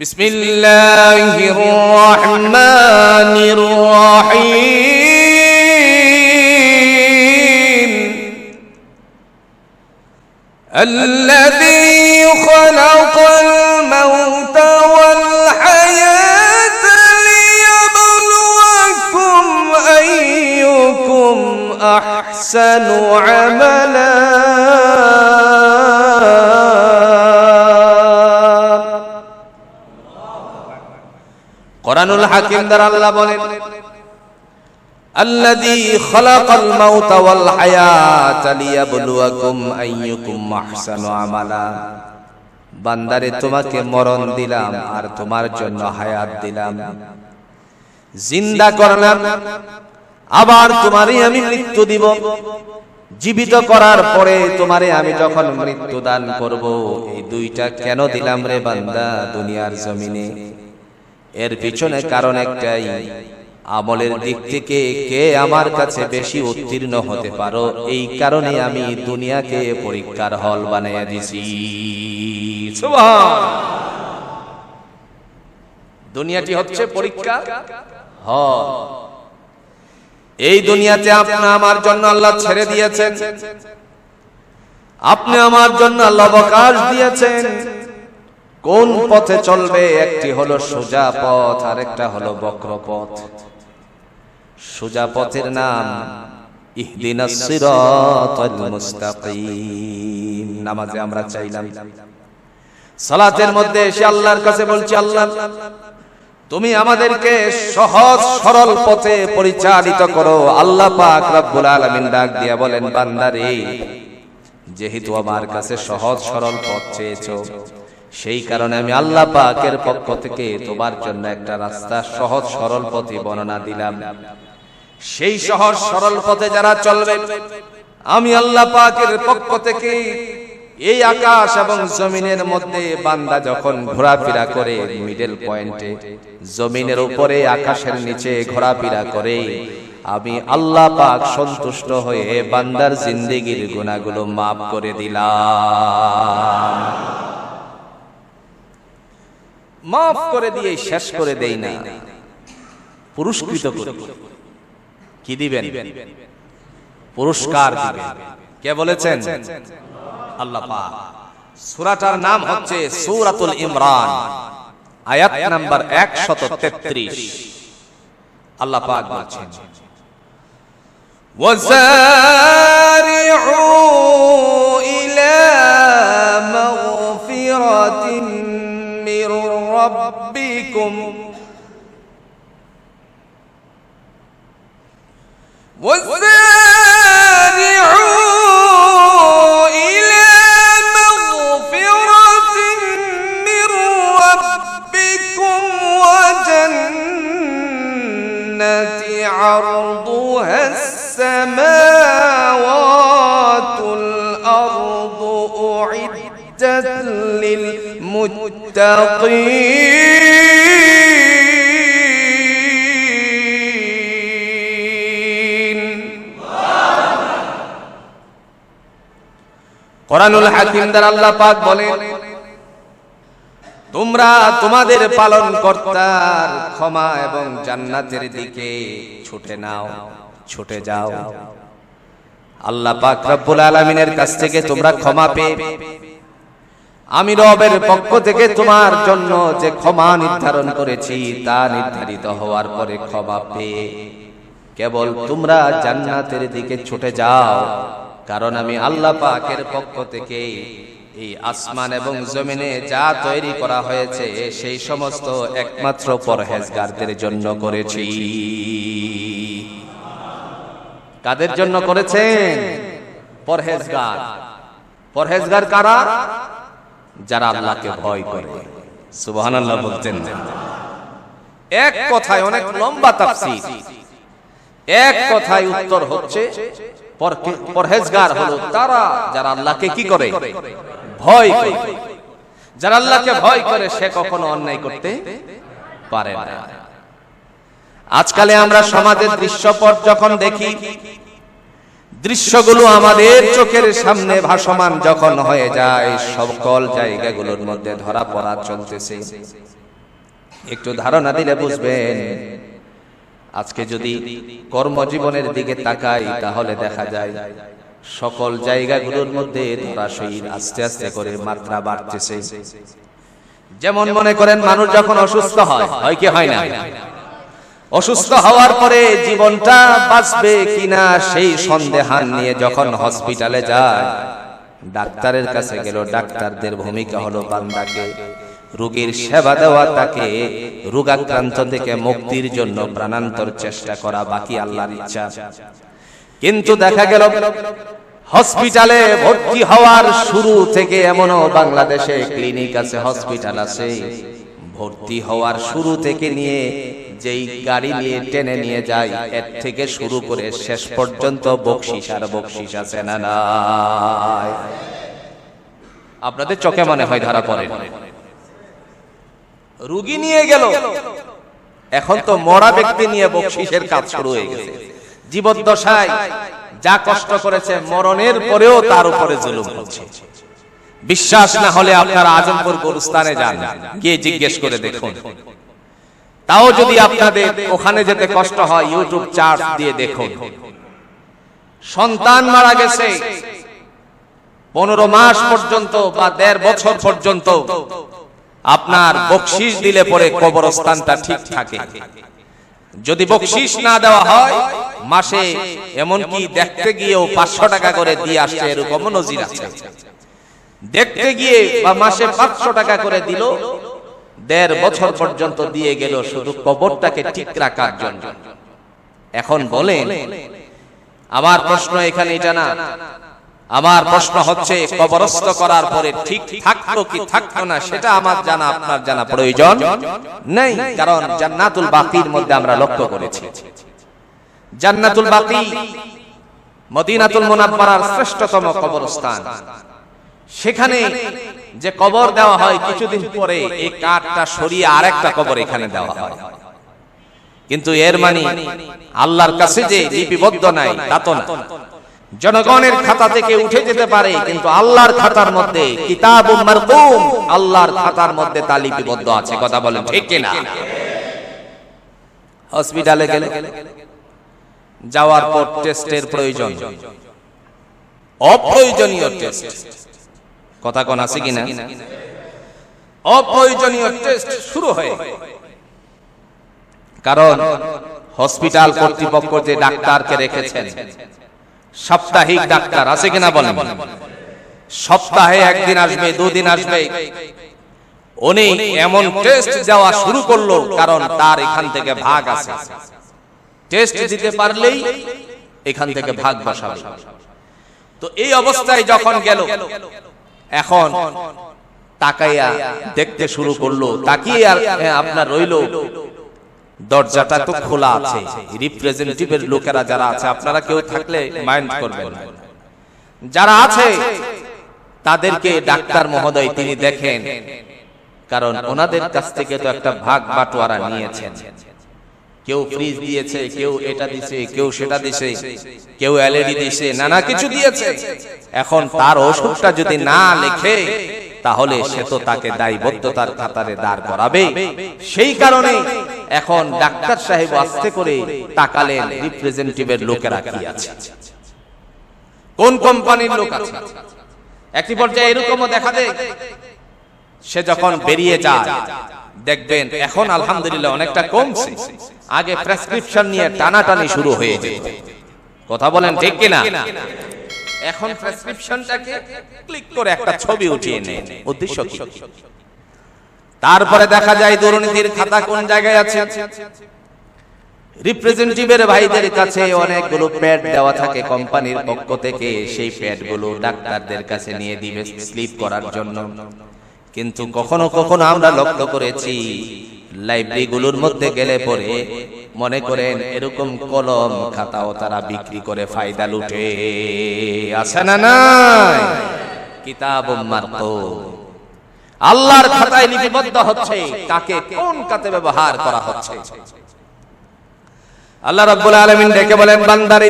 বিসমিল্লাহির রহমানির রহিম আল্লাযী খালাকাল মাউতা ওয়াল হায়াতা লিয়াবলুয়াকুম আইয়ুকুম আহসানু আমালা কোরআনুল হাকিম দ্বারা আল্লাহ বলেন আল্লাযী খালাকাল মাউতা ওয়াল হায়াতা লিয়াবলুয়াকুম আইয়ুকুম আহসানু আমালা। বান্দারে তোমাকে মরণ দিলাম আর তোমার জন্য হায়াত দিলাম, জিন্দা করলাম, আবার তোমারই আমি মৃত্যু দিব। জীবিত করার পরে তোমারে আমি যখন মৃত্যু দান করব, এই দুইটা কেন দিলাম রে বান্দা দুনিয়ার জমিনে? এর পিছনে কারণ একটাই, আমলের দিক থেকে কে আমার কাছে বেশি উত্তীর্ণ হতে পারো, এই কারণে আমি দুনিয়াকে পরীক্ষার হল বানাইয়া দিছি। সুবহান। দুনিয়াটি হচ্ছে পরীক্ষা হল। এই দুনিয়াতে আপনি আমার জন্য আল্লাহ ছেড়ে দিয়েছেন, আপনি আমার জন্য আল্লাহ অবকাশ দিয়েছেন কোন পথে চলবে। একটি হলো সোজা পথ আর একটা হলো বক্র পথ। সোজা পথের নাম ইহদিনাস সিরাতাল মুস্তাকিম। নামাজে আমরা চাইলাম, সালাতের মধ্যে এসে আল্লাহর কাছে বলছি, আল্লাহ তুমি আমাদেরকে সহজ সরল পথে পরিচালিত করো। আল্লাহ পাক রব্বুল আলামিন ডাক দিয়া বলেন, বান্দারে যেহেতু আমার কাছে সহজ সরল পথ চেয়েছো, সেই কারণে আমি আল্লাহ পাকের পক্ষ থেকে তোমার জন্য একটা রাস্তা সহজ সরল পথে বর্ণনা দিলাম। সেই সহজ সরল পথে যারা চলবে, আমি আল্লাহ পাকের পক্ষ থেকে এই আকাশ এবং জমিনের মধ্যে বান্দা যখন ঘোরাফেরা করে মিডল পয়েন্টে, জমিনের উপরে আকাশের নিচে ঘোরাফেরা করে, আমি আল্লাহ পাক সন্তুষ্ট হয়ে বান্দার জিন্দেগির গুনাহগুলো মাফ করে দিলাম। মাফ করে দিয়ে শেষ করে দেই না, পুরস্কৃত করি। কি দিবেন? পুরস্কার দিবেন। কে বলেছেন? আল্লাহ পাক। সূরাটার নাম হচ্ছে সূরাতুল ইমরান, আয়াত নাম্বার 133। আল্লাহ পাক বলেন, ওয়াসারিউ ইলা মাগফিরাতিন মির রাব্বিকুম عرضها السماوات والأرض أعدت للمتقين। কোরআনুল হাকিম দ্বারা আল্লাহ পাক বলেন, তোমরা তোমাদের পালনকর্তার ক্ষমা এবং জান্নাতের দিকে ছুটে যাও। আল্লাহ পাক রব্বুল আলামিনের কাছ থেকে তোমরা ক্ষমা পেয়ে, আমি রবের পক্ষ থেকে তোমার জন্য যে ক্ষমা নির্ধারণ করেছি, তা নির্ধারিত হওয়ার পরে ক্ষমা পেয়ে কেবল তোমরা জান্নাতের দিকে ছুটে যাও। কারণ আমি আল্লাহ পাকের পক্ষ থেকে এই আসমান এবং জমিনে যা তৈরি করা হয়েছে, সেই সমস্ত একমাত্র পরহেজগারদের জন্য করেছি। কাদের জন্য করেছেন? পরহেজগার। পরহেজগার কারা? যারা আল্লাহকে ভয় করে। সুবহানাল্লাহ বলতেন। এক কথায় অনেক লম্বা তাফসীর, এক কথায় উত্তর হচ্ছে পরহেজগার হলো তারা যারা আল্লাহকে কি করে? ভয় করে। যারা আল্লাহকে ভয় করে সে কখনো অন্যায় করতে পারে না। আজকালে আমরা সমাজের দৃশ্যপট যখন দেখি, দৃশ্যগুলো আমাদের চোখের সামনে ভাসমান যখন হয়ে যায়, সকল জায়গাগুলোর মধ্যে ধরা পড়া চলতেছে। একটু ধারণা দিলে বুঝবেন। আজকে যদি কর্মজীবনের দিকে তাকাই তাহলে দেখা যায় সকল জায়গাগুলোর মধ্যে ধরাশয়ী আস্তে আস্তে করে মাত্রা বাড়তেছে। যেমন মনে করেন মানুষ যখন অসুস্থ হয়, হয় কি হয় না? অসুস্থ হওয়ার পরে জীবনটা বাঁচবে কিনা সেই সন্দেহান নিয়ে যখন হসপিটালে যায়, ডাক্তারের কাছে গেল, ডাক্তারদের ভূমিকা হলো বান্দাকে রোগীর সেবা দেওয়া, তাকে রোগাক্রান্ত থেকে মুক্তির জন্য প্রাণান্তর চেষ্টা করা, বাকি আল্লাহর ইচ্ছা। কিন্তু দেখা গেল হসপিটালে ভর্তি হওয়ার শুরু থেকে, এমনও বাংলাদেশে ক্লিনিক আছে, হসপিটাল আছে, ভর্তি হওয়ার শুরু থেকে নিয়ে যেই গাড়ি নিয়ে টেনে নিয়ে যায়, এর থেকে শুরু করে শেষ পর্যন্ত বকশিশ আর বকশিশ আছে না নাই? আপনাদের চোখে মনে হয় ধরা পড়ে। রোগী নিয়ে গেল, এখন তো মরা ব্যক্তি নিয়ে বকশিশের কাজ শুরু হয়ে গেছে। জীবদ্দশায় যা কষ্ট করেছে, মরণের পরেও তার উপরে জুলুম হচ্ছে। বিশ্বাস না হলে আপনারা আজমপুর গোরস্থানে যান, গিয়ে জিজ্ঞেস করে দেখুন। তাও যদি আপনাদের ওখানে যেতে কষ্ট হয়, ইউটিউব চার্জ দিয়ে দেখুন। সন্তান মারা গেছে 15 মাস পর্যন্ত বা 1.5 বছর পর্যন্ত, আপনার বকশিশ দিলে পরে কবরস্থানটা ঠিক থাকে। যদি বকশিশ না দেওয়া হয়, মাসে এমনকি দেখতে গিয়েও 500 টাকা করে দিয়ে আসছে, এরকম নজির আছে। দেখতে গিয়ে বা মাসে 500 টাকা করে দিল, 1.5 বছর পর্যন্ত দিয়ে গেল শুধু কবরটাকে ঠিক রাখার জন্য। এখন বলেন, আমার প্রশ্ন এখানে এটা না, আমার প্রশ্ন হচ্ছে কবরস্থ করার পরে ঠিক থাকলো কি থাকলো না সেটা আমার জানা আপনার জানা প্রয়োজন নেই। কারণ জান্নাতুল বাকির মধ্যে আমরা লক্ষ্য করেছি, জান্নাতুল বাকি মদিনাতুল মুনাওয়ারার শ্রেষ্ঠতম কবরস্থান। সেখানে যে কবর দেওয়া হয়, কিছুদিন পরে এই কাঠটা সরিয়ে আরেকটা কবর এখানে দেওয়া হয়। কিন্তু এর মানে আল্লাহর কাছে যে লিপিবদ্ধ নাই তা তো না। জনগণের খাতা থেকে উঠে যেতে পারে, কিন্তু আল্লাহর খাতার মধ্যে কিতাবুম মারকুম, আল্লাহর খাতার মধ্যে তা লিপিবদ্ধ আছে। কথা বলেন ঠিক কিনা? হসপিটালে গেলে যাওয়ার পর টেস্টের প্রয়োজন, অপ্রয়োজনীয় টেস্ট। কথা কোন আছে কিনা? অপ্রয়োজনীয় টেস্ট শুরু হয়। কারণ হসপিটাল কর্তৃপক্ষ যে ডাক্তারকে রেখেছেন, সাপ্তাহিক ডাক্তার আছে কিনা বলেন, সপ্তাহে 1 দিন আসবে, 2 দিন আসবে, উনি এমন টেস্ট দেওয়া শুরু করলো, কারণ তার এখান থেকে ভাগ আছে। টেস্ট দিতে পারলেই এখান থেকে ভাগ বসাবে। তো এই অবস্থায় যখন গেল, এখন তাকাইয়া দেখতে শুরু করলো, তাকিয়ে আর আপনার রইলো, দরজাটা তো খোলা আছে। রিপ্রেজেন্টেটিভের লোকেরা যারা আছে, আপনারা কেউ থাকলে মাইন্ড করবেন, যারা আছে তাদেরকে ডাক্তার মহোদয় তিনি দেখেন, কারণ ওনাদের কাছ থেকে তো একটা ভাগ বাটোয়ারা নিয়েছেন। কেউ ফ্রিজ দিয়েছে, কেউ এটা দিয়েছে, কেউ সেটা দিয়েছে, কেউ এলইডি দিয়েছে, নানা কিছু দিয়েছে। এখন তার ওষুধটা যদি না লেখে, তাহলে সে তো তাকে দায়বদ্ধতার খাতারে দাঁড় করাবে। সেই কারণে এখন ডাক্তার সাহেব আস্তে করে তাকালেন রিপ্রেজেন্টেটিভের লোকেরা কি আছে, কোন কোম্পানির লোক আছে। একটি পর্যায়ে এরকমও দেখা দেয়, সে যখন বেরিয়ে যায় দেখবেন এখন আলহামদুলিল্লাহ অনেকটা কমছে। আগে প্রেসক্রিপশন নিয়ে টানাটানি শুরু হয়ে যেত। কথা বলেন ঠিক কিনা? এখন প্রেসক্রিপশনটাকে ক্লিক করে একটা ছবি উঠিয়ে নেয়। উদ্দেশ্য কি? তারপরে দেখা যায় দুর্নীতির খাতা কোন জায়গায় আছে। রিপ্রেজেন্টেটিভের ভাইদের কাছে অনেকগুলো প্যাড দেওয়া থাকে কোম্পানির পক্ষ থেকে, সেই প্যাডগুলো ডাক্তারদের কাছে নিয়ে দিবে স্লিপ করার জন্য। কিন্তু কখনো কখনো আমরা লক্ষ্য করেছি, লাইব্রেরিগুলোর মধ্যে গেলে পরে মনে করেন এরকম কলম খাতাও তারা বিক্রি করে ফায়দা লুটে। আছে না নাই? কিতাবুম মারকুম, আল্লাহর খাতায় লিপিবদ্ধ হচ্ছে কাকে কোন কাজে ব্যবহার করা হচ্ছে। আল্লাহ রাব্বুল আলামিন ডেকে বলেন, বান্দারে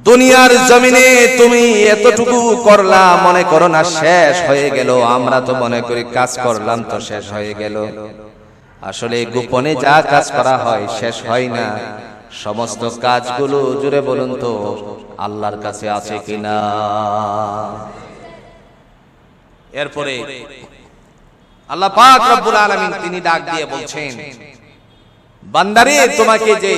দুনিয়ার জমিনে তুমি এতটুকু করলা, মনে করো না শেষ হয়ে গেল। আমরা তো মনে করি কাজ করলাম তো শেষ হয়ে গেল। আসলে গোপনে যা কাজ করা হয় শেষ হয় না। সমস্ত কাজগুলো জুড়ে বলুন তো আল্লাহর কাছে আছে কিনা। এরপরে আল্লাহ পাক রব্বুল আলামিন তিনি ডাক দিয়ে বলছেন, বান্দারে তোমাকে যে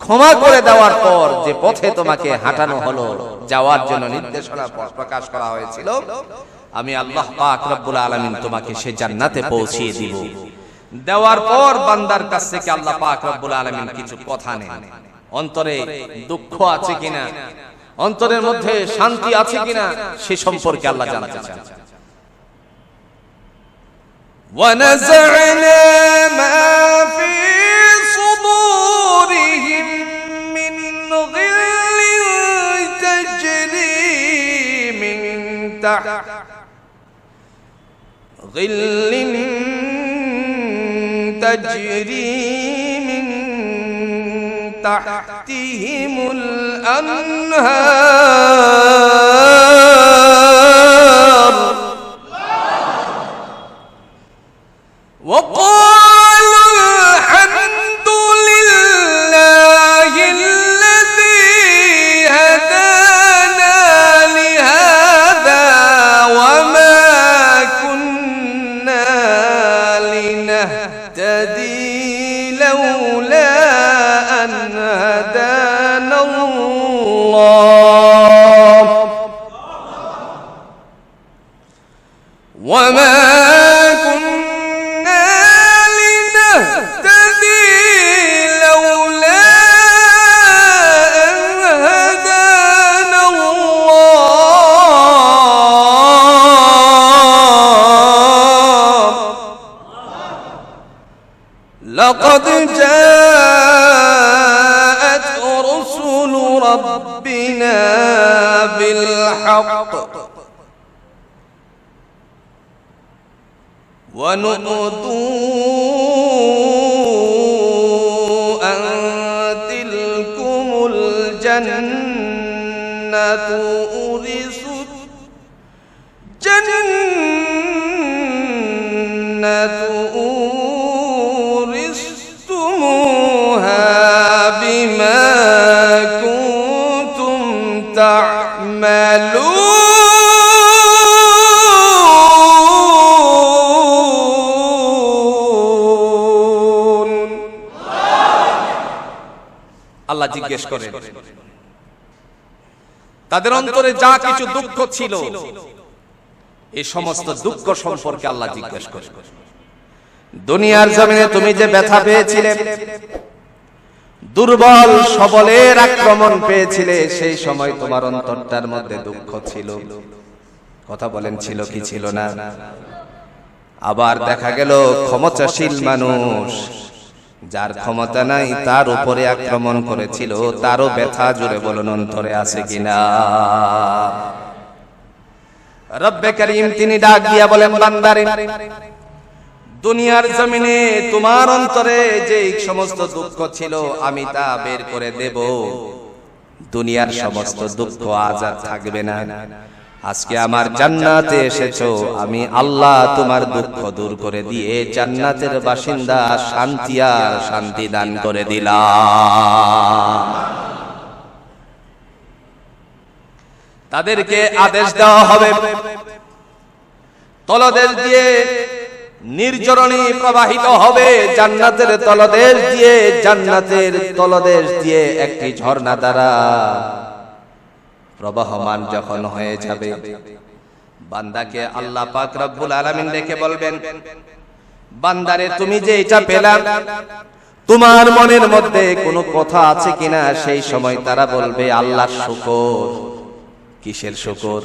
ক্ষমা করে দেওয়ার পর যে পথে তোমাকে হাঁটানো হলো, যাওয়ার জন্য নির্দেশনা প্রকাশ করা হয়েছিল, আমি আল্লাহ পাক রব্বুল আলামিন তোমাকে সে জান্নাতে পৌঁছিয়ে দিব। দেওয়ার পর বান্দার কাছ থেকে আল্লাহ পাক রব্বুল আলামিন কিছু কথা নেন। অন্তরে দুঃখ আছে কিনা, অন্তরের মধ্যে শান্তি আছে কিনা, সে সম্পর্কে আল্লাহ জানতে চান। وَنَزَعْنَا مَا فِي صُدُورِهِم مِّنْ غِلٍّ تَجْرِي مِن تَحْتِهِمُ الْأَنْهَارُ وقالوا الحمد لله الذي هدانا لهذا وما كنا لنهتدي لولا أن هدانا الله وما لقد جاءت رسل ربنا بالحق ونؤتوا أن تلكم الجنة بما كنتم تعملون আল্লাহ জিজ্ঞেস করেন, তাদের অন্তরে যা কিছু দুঃখ ছিল এই সমস্ত দুঃখ সম্পর্কে আল্লাহ জিজ্ঞেস করেন। দুনিয়ার জমিনে তুমি যে ব্যথা পেয়েছিলে, দুর্বল সবলের আক্রমণ পেয়েছিলে, সেই সময় তোমার অন্তরটার মধ্যে দুঃখ ছিল। কথা বলেন, ছিল কি ছিল না? আবার দেখা গেল ক্ষমতাশীল মানুষ, যার ক্ষমতা নাই তার উপরে আক্রমণ করেছিল, তারও ব্যথা জুড়ে বলুন অন্তরে আছে কিনা। রব্বে করিম তিনি ডাক দিয়া বলেন, বান্দারে দুনিয়ার জমিনে তোমার অন্তরে যে সমস্ত দুঃখ ছিল আমি তা বের করে দেব। দুনিয়ার সমস্ত দুঃখ আজ আর থাকবে না। আজকে আমার জান্নাতে এসেছো, আমি আল্লাহ তোমার দুঃখ দূর করে দিয়ে জান্নাতের বাসিন্দা শান্তি আর শান্তি দান করে দিলাম। তাদেরকে আদেশ দেওয়া হবে, তলদেশ দিয়ে নির্জরণী প্রবাহিত হবে, জান্নাতের তলদেশ দিয়ে, জান্নাতের তলদেশ দিয়ে একটি ঝর্ণা দ্বারা প্রবাহমান যখন হয়ে যাবে, বান্দাকে আল্লাহ পাক রব্বুল আলামিন দেখে বলবেন, বান্দারে তুমি যে এটা পেলাম, তোমার মনের মধ্যে কোনো কথা আছে কিনা? সেই সময় তারা বলবে আল্লাহর শুকর। কিসের শুকর?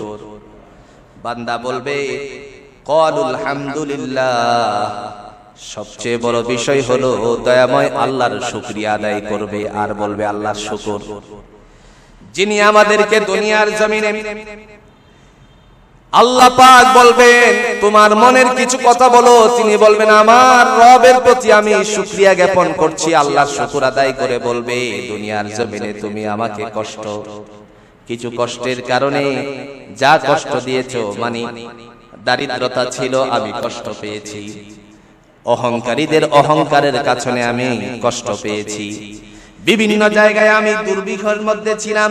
বান্দা বলবে ক্বালুল হামদুলিল্লাহ। সবচেয়ে বড় বিষয় হলো দয়াময় আল্লাহর শুকরিয়া আদায় করবে আর বলবে আল্লাহর শুকর, যিনি আমাদেরকে দুনিয়ার জমিনে, আল্লাহ পাক বলবেন তোমার মনের কিছু কথা বলো, তিনি বলবেন আমার রবের প্রতি আমি শুকরিয়া জ্ঞাপন করছি, আল্লাহর শুকর আদায় করে বলবে দুনিয়ার জমিনে তুমি আমাকে কষ্ট, কিছু কষ্টের কারণে যা কষ্ট দিয়েছো, মানে দারিদ্রতা ছিল আমি কষ্ট পেয়েছি, অহংকারীদের অহংকারের কারণে আমি কষ্ট পেয়েছি, বিভিন্ন জায়গায় আমি দুর্ভিক্ষের মধ্যে ছিলাম,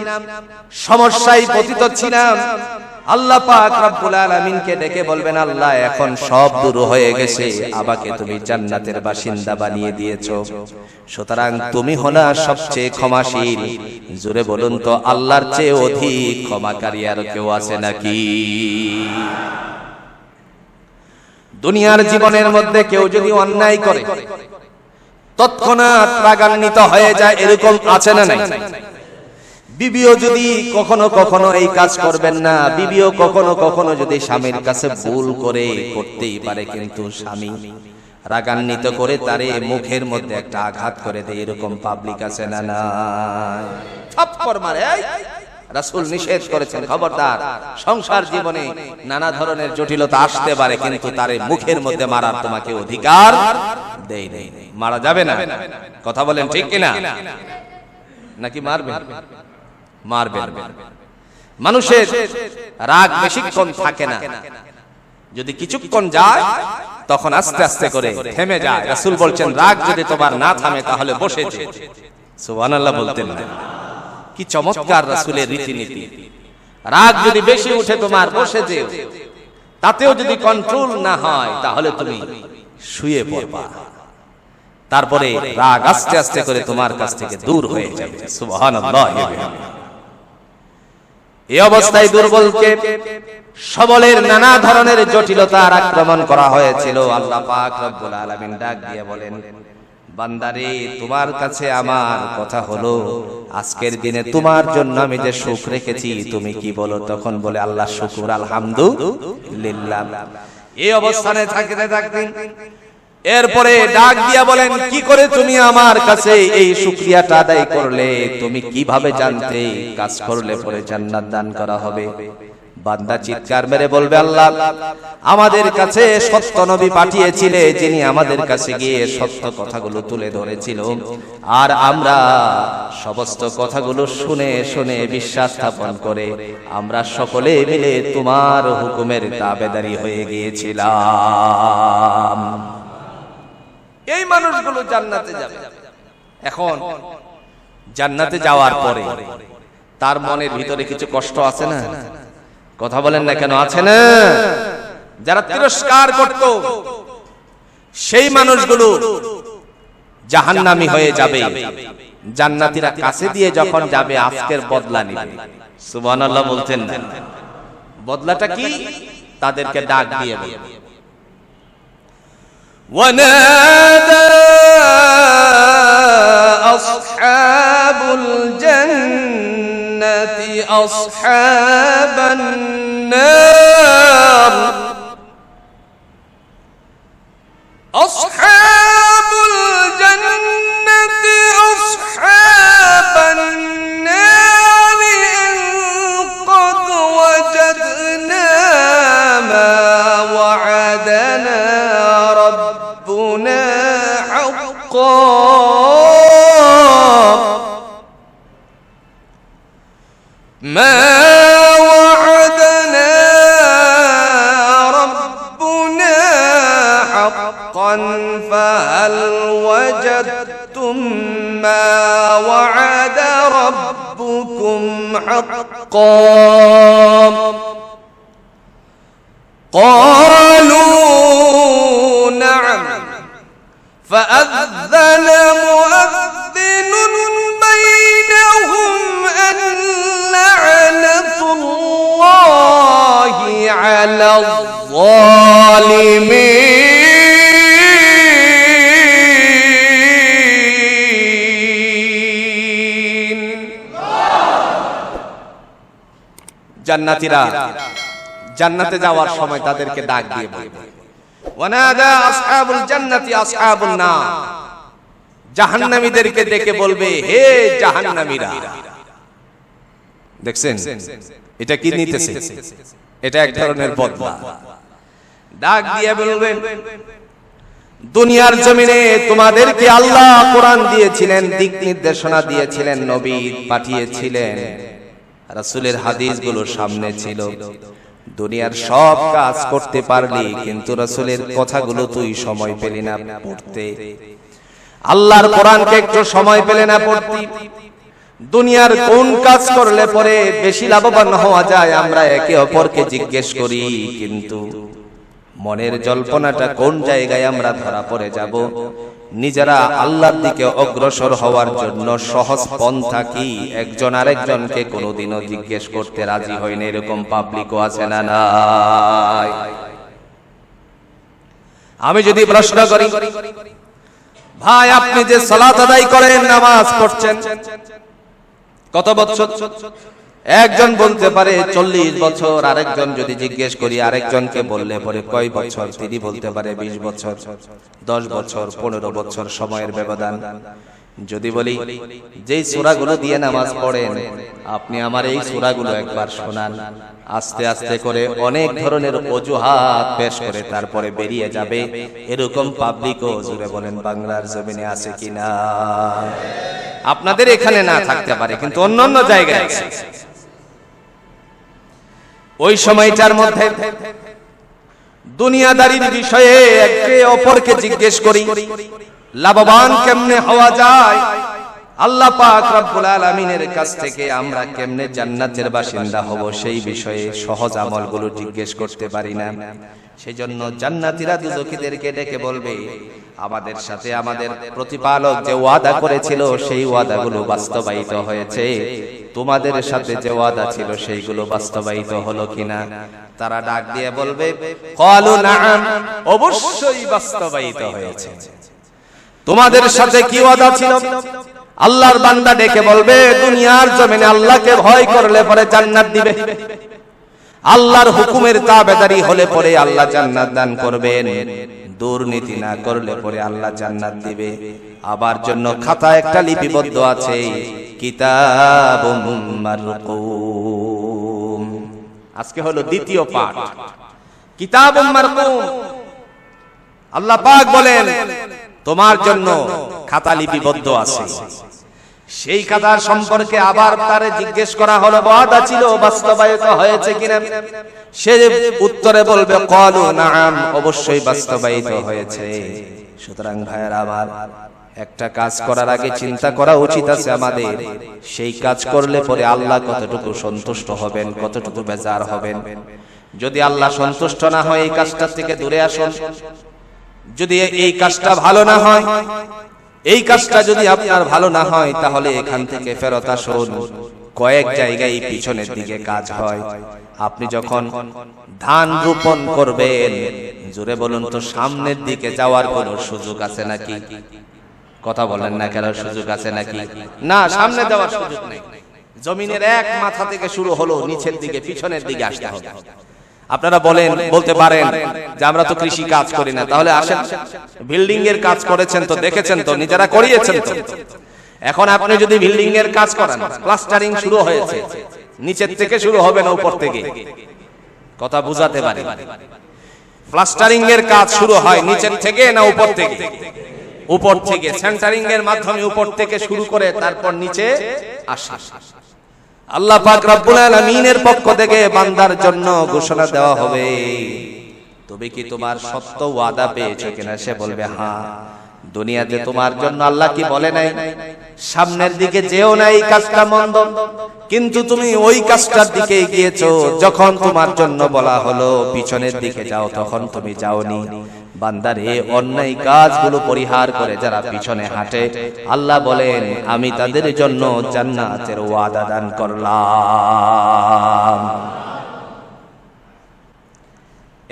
সমস্যায় পতিত ছিলাম। আল্লাহ পাক রব্বুল আলামিনকে ডেকে বলবেন, আল্লাহ এখন সব দূর হয়ে গেছে, আমাকে তুমি জান্নাতের বাসিন্দা বানিয়ে দিয়েছো, সুতরাং তুমি হলা সবচেয়ে ক্ষমাশীল। জোরে বলুন তো, আল্লাহর চেয়ে অধিক ক্ষমাকারী আর কেউ আছে নাকি? দুনিয়ার জীবনের মধ্যে কেউ যদি অন্যায় করে তৎক্ষণাৎ রাগান্বিত হয়ে যায়, এরকম আছে না নাই? বিবিও যদি কখনো কখনো এই কাজ করবেন না, বিবিও কখনো কখনো যদি স্বামীর কাছে ভুল করে, করতেই পারে, কিন্তু স্বামী রাগান্বিত করে তারে মুখের মধ্যে একটা আঘাত করে দেয়, এরকম পাবলিক আছে না নাই? থাপ্পড় মারে। রাসূল নিষেধ করেছেন, খবরদার, সংসার জীবনে নানা ধরনের জটিলতা আসতে পারে, কিন্তু তারে মুখের মধ্যে মারার তোমাকে অধিকার দেই নেই, মারা যাবে না। কথা বলেন ঠিক কিনা? নাকি মারবেন? মারবেন। মানুষের রাগ বেশিক্ষণ থাকে না, যদি কিছুক্ষণ যায় তখন আস্তে আস্তে করে থেমে যায়। রাসূল বলছেন, রাগ যদি তোমার না থামে তাহলে বসে যে। সুবহানাল্লাহ বলতেন না? কি চমৎকার রাসূলের রীতিনীতি। রাগ যদি বেশি উঠে তোমার, বসে যেও, তাতেও যদি কন্ট্রোল না হয় তাহলে তুমি শুয়ে পড়বা, তারপরে রাগ আস্তে আস্তে করে তোমার কাছ থেকে দূর হয়ে যাবে। সুবহানাল্লাহ। এই অবস্থায় দুর্বলকে সবলের নানা ধরনের জটিলতার আক্রমণ করা হয়েছিল। আল্লাহ পাক রব্বুল আলামিন ডাক দিয়ে বলেন, বান্দারে, তোমার কাছে আমার কথা হলো, আজকের দিনে তোমার জন্য আমি যে সুখ রেখেছি, তুমি কি বলো? তখন বলে, আল্লাহ শুকর, আলহামদুলিল্লাহ। এই অবস্থানে থাকতে থাকতে এরপরে ডাক দিয়া বলেন, কি করে তুমি আমার কাছে এই শুকরিয়াটা আদায় করলে? তুমি কিভাবে জানতে কাজ করলে পরে জান্নাত দান করা হবে? বান্দা চিৎকার মেরে বলবে, আল্লাহ আমাদের কাছে সত্য নবী পাঠিয়েছিলে, যিনি আমাদের কাছে গিয়ে সত্য কথাগুলো তুলে ধরেছিল, আর আমরা সমস্ত কথাগুলো শুনে শুনে বিশ্বাস স্থাপন করে আমরা সকলে মিলে তোমার হুকুমের তাবেদারি হয়ে গিয়েছিলাম। এই মানুষগুলো জান্নাতে যাবে। এখন জান্নাতে যাওয়ার পরে তার মনের ভিতরে কিছু কষ্ট আছে না? কথা বলেন না কেন? আছে না? যারা তিরস্কার করত সেই মানুষগুলো জাহান্নামী হয়ে যাবে, জান্নাতীরা কাছে দিয়ে যখন যাবে আজকের বদলা নিবে। সুবহানাল্লাহ বলতেন না? বদলাটা কি? তাদেরকে ডাক দিয়ে বলবে, ওয়ানাদা আসহাবুল জান্নাতি আসহাবান নার, আসহাবুল জান্নাতি আসহাবান নার قد وجدنا ما وعدنا ربنا حقا ما وعدنا ربنا حقا فهل وجدتم ما وعد ربكم حقا قالوا نعم فأذن مؤذن بينهم أن لعنة الله على الظالمين. জান্নাতীরা জান্নাতে যাওয়ার সময় তাদেরকে ডাক দিয়ে বলবে, ওয়ানাদা আসহাবুল জান্নাতি আসহাবুন নার, জাহান্নামীদেরকে ডেকে বলবে, হে জাহান্নামীরা। দেখছেন এটা কি নিতেছে? এটা এক ধরনের বদলা। ডাক দিয়ে বলবেন, দুনিয়ার জমিনে তোমাদেরকে আল্লাহ কোরআন দিয়েছিলেন, দিক নির্দেশনা দিয়েছিলেন, নবী পাঠিয়েছিলেন, রাসূলের হাদিসগুলো সামনে ছিল, দুনিয়ার সব কাজ করতে পারলি কিন্তু রাসূলের কথাগুলো তুই সময় পেলি না পড়তে, আল্লাহর কোরআনকে একটু সময় পেলে না পড়তি। দুনিয়ার কোন কাজ করলে পরে বেশি লাভবান হওয়া যায় আমরা একে অপরকে জিজ্ঞেস করি, কিন্তু মনের জল্পনাটা কোন জায়গায় আমরা ধরা পড়ে যাব। নিজেরা আল্লাহর দিকে অগ্রসর হওয়ার জন্য সহজ পন্থা কি একজন আরেকজনকে কোনোদিনও জিজ্ঞেস করতে রাজি হয়নি, এরকম পাবলিকও আছে না নাই? আমি যদি প্রশ্ন করি, ভাই আপনি যে সালাত আদায় করেন, নামাজ পড়ছেন কত বছর? একজন বলতে পারে 40 বছর, আরেকজন যদি জিজ্ঞেস করি আরেকজনকে বললে পরে কয় বছর, তিনি বলতে পারে 20 বছর, 10 বছর, 15 বছর সময়ের ব্যবধান। যদি বলি যেই সূরাগুলো দিয়ে নামাজ পড়েন আপনি আমার এই সূরাগুলো একবার শোনান, আস্তে আস্তে করে অনেক ধরনের অজুহাত পেশ করে তারপরে বেরিয়ে যাবে, এরকম পাবলিকও জুড়ে বলেন বাংলার জমিনে আছে কিনা? আপনাদের এখানে না থাকতে পারে কিন্তু অন্যান্য জায়গায় আছে। ওই সময়টার মধ্যে দুনিয়াদারির বিষয়ে একে অপরকে জিজ্ঞেস করি, লাভবান কেমনে হওয়া যায়, আল্লাহ পাক রব্বুল আলামিনের কাছ থেকে আমরা কেমনে জান্নাতের বাসিন্দা হব সেই বিষয়ে সহজ আমলগুলো জিজ্ঞেস করতে পারি না। সেজন্য জান্নাতীরা দুজখীদেরকে ডেকে বলবে, আমাদের সাথে আমাদের প্রতিপালক যে ওয়াদা করেছিল সেই ওয়াদাগুলো বাস্তবায়িত হয়েছে, তোমাদের সাথে যে ওয়াদা ছিল সেইগুলো বাস্তবায়িত হলো কিনা? তারা ডাক দিয়ে বলবে, ক্বালু নাআম, অবশ্যই বাস্তবায়িত হয়েছে। তোমাদের সাথে কি ওয়াদা ছিল? আল্লাহর বান্দা ডেকে বলবে, দুনিয়ার জমিনে আল্লাহকে ভয় করলে পরে জান্নাত দিবে, আল্লাহর হুকুমের তাবেদারি হলে পরে আল্লাহ জান্নাত দান করবেন, দুর্নীতি না করলে পরে আল্লাহ জান্নাত দিবে। আবার জন্য খাতা একটা লিপিবদ্ধ আছে, কিতাবুম মারকুম। আজকে হলো দ্বিতীয় পাঠ, কিতাবুম মারকুম। আল্লাহ পাক বলেন তোমার জন্য খাতা লিপিবদ্ধ আছে, সেই খাতার সম্পর্কে আবার তারে জিজ্ঞেস করা হলো ওয়াদা ছিল বাস্তবায়িত হয়েছে কিনা? সে উত্তরে বলবে ক্বালু নাআম, অবশ্যই বাস্তবায়িত হয়েছে। সুতরাং ভাইয়েরা আমার, একটা কাজ করার আগে চিন্তা করা উচিত আছে আমাদের, সেই কাজ করলে পরে আল্লাহ কতটুকু সন্তুষ্ট হবেন, কতটুকু বেজার হবেন। যদি আল্লাহ সন্তুষ্ট না হয় এই কাজটা থেকে দূরে আসুন। যদি এই কাজটা ভালো না হয়, এই কাজটা যদি আপনার ভালো না হয়, তাহলে এখান থেকে ফেরত আসুন। কয়েক জায়গায় পিছনের দিকে কাজ হয়। আপনি যখন ধান রোপণ করবেন, জোরে বলুন তো, সামনের দিকে যাওয়ার কোনো সুযোগ আছে নাকি? কথা বলেন না কেন? সুযোগ আছে নাকি? না, সামনে যাওয়ার সুযোগ নেই। জমিনের এক মাথা থেকে শুরু হলো, নিচের দিকে পিছনের দিকে আসতে হবে। আপনারা বলতে পারেন যে আমরা তো কৃষি কাজ করি না, তাহলে আসেন, বিল্ডিং এর কাজ করেছেন তো, দেখেছেন তো, নিজেরা করিয়েছেন তো। এখন আপনি যদি বিল্ডিং এর কাজ করেন, প্লাস্টারিং শুরু হয়েছে, নিচের থেকে শুরু হবে না উপর থেকে? কথা বুঝাতে পারি? প্লাস্টারিং এর কাজ শুরু হয় নিচের থেকে না উপর থেকে? উপর থেকে। সেন্টারিং এর মাধ্যমে উপর থেকে শুরু করে তারপর নিচে আসে। আল্লাহ পাক রব্বুল আলামিনের পক্ষ থেকে বান্দার জন্য ঘোষণা দেওয়া হবে, তুমি কি তোমার সত্য ওয়াদা পেয়েছো কিনা? সে বলবে হ্যাঁ। দুনিয়াতে তোমার জন্য আল্লাহ কি বলে নাই, সামনের দিকে যেও না, এই কাজটা মন্দ, কিন্তু তুমি ওই কাজটার দিকে গিয়েছো। যখন তোমার জন্য বলা হলো পিছনের দিকে যাও, তখন তুমি যাওনি। বান্দারে, অন্যায় কাজগুলো পরিহার করে যারা পিছনে হাঁটে, আল্লাহ বলেন আমি তাদের জন্য জান্নাতের ওয়াদা দান করলাম।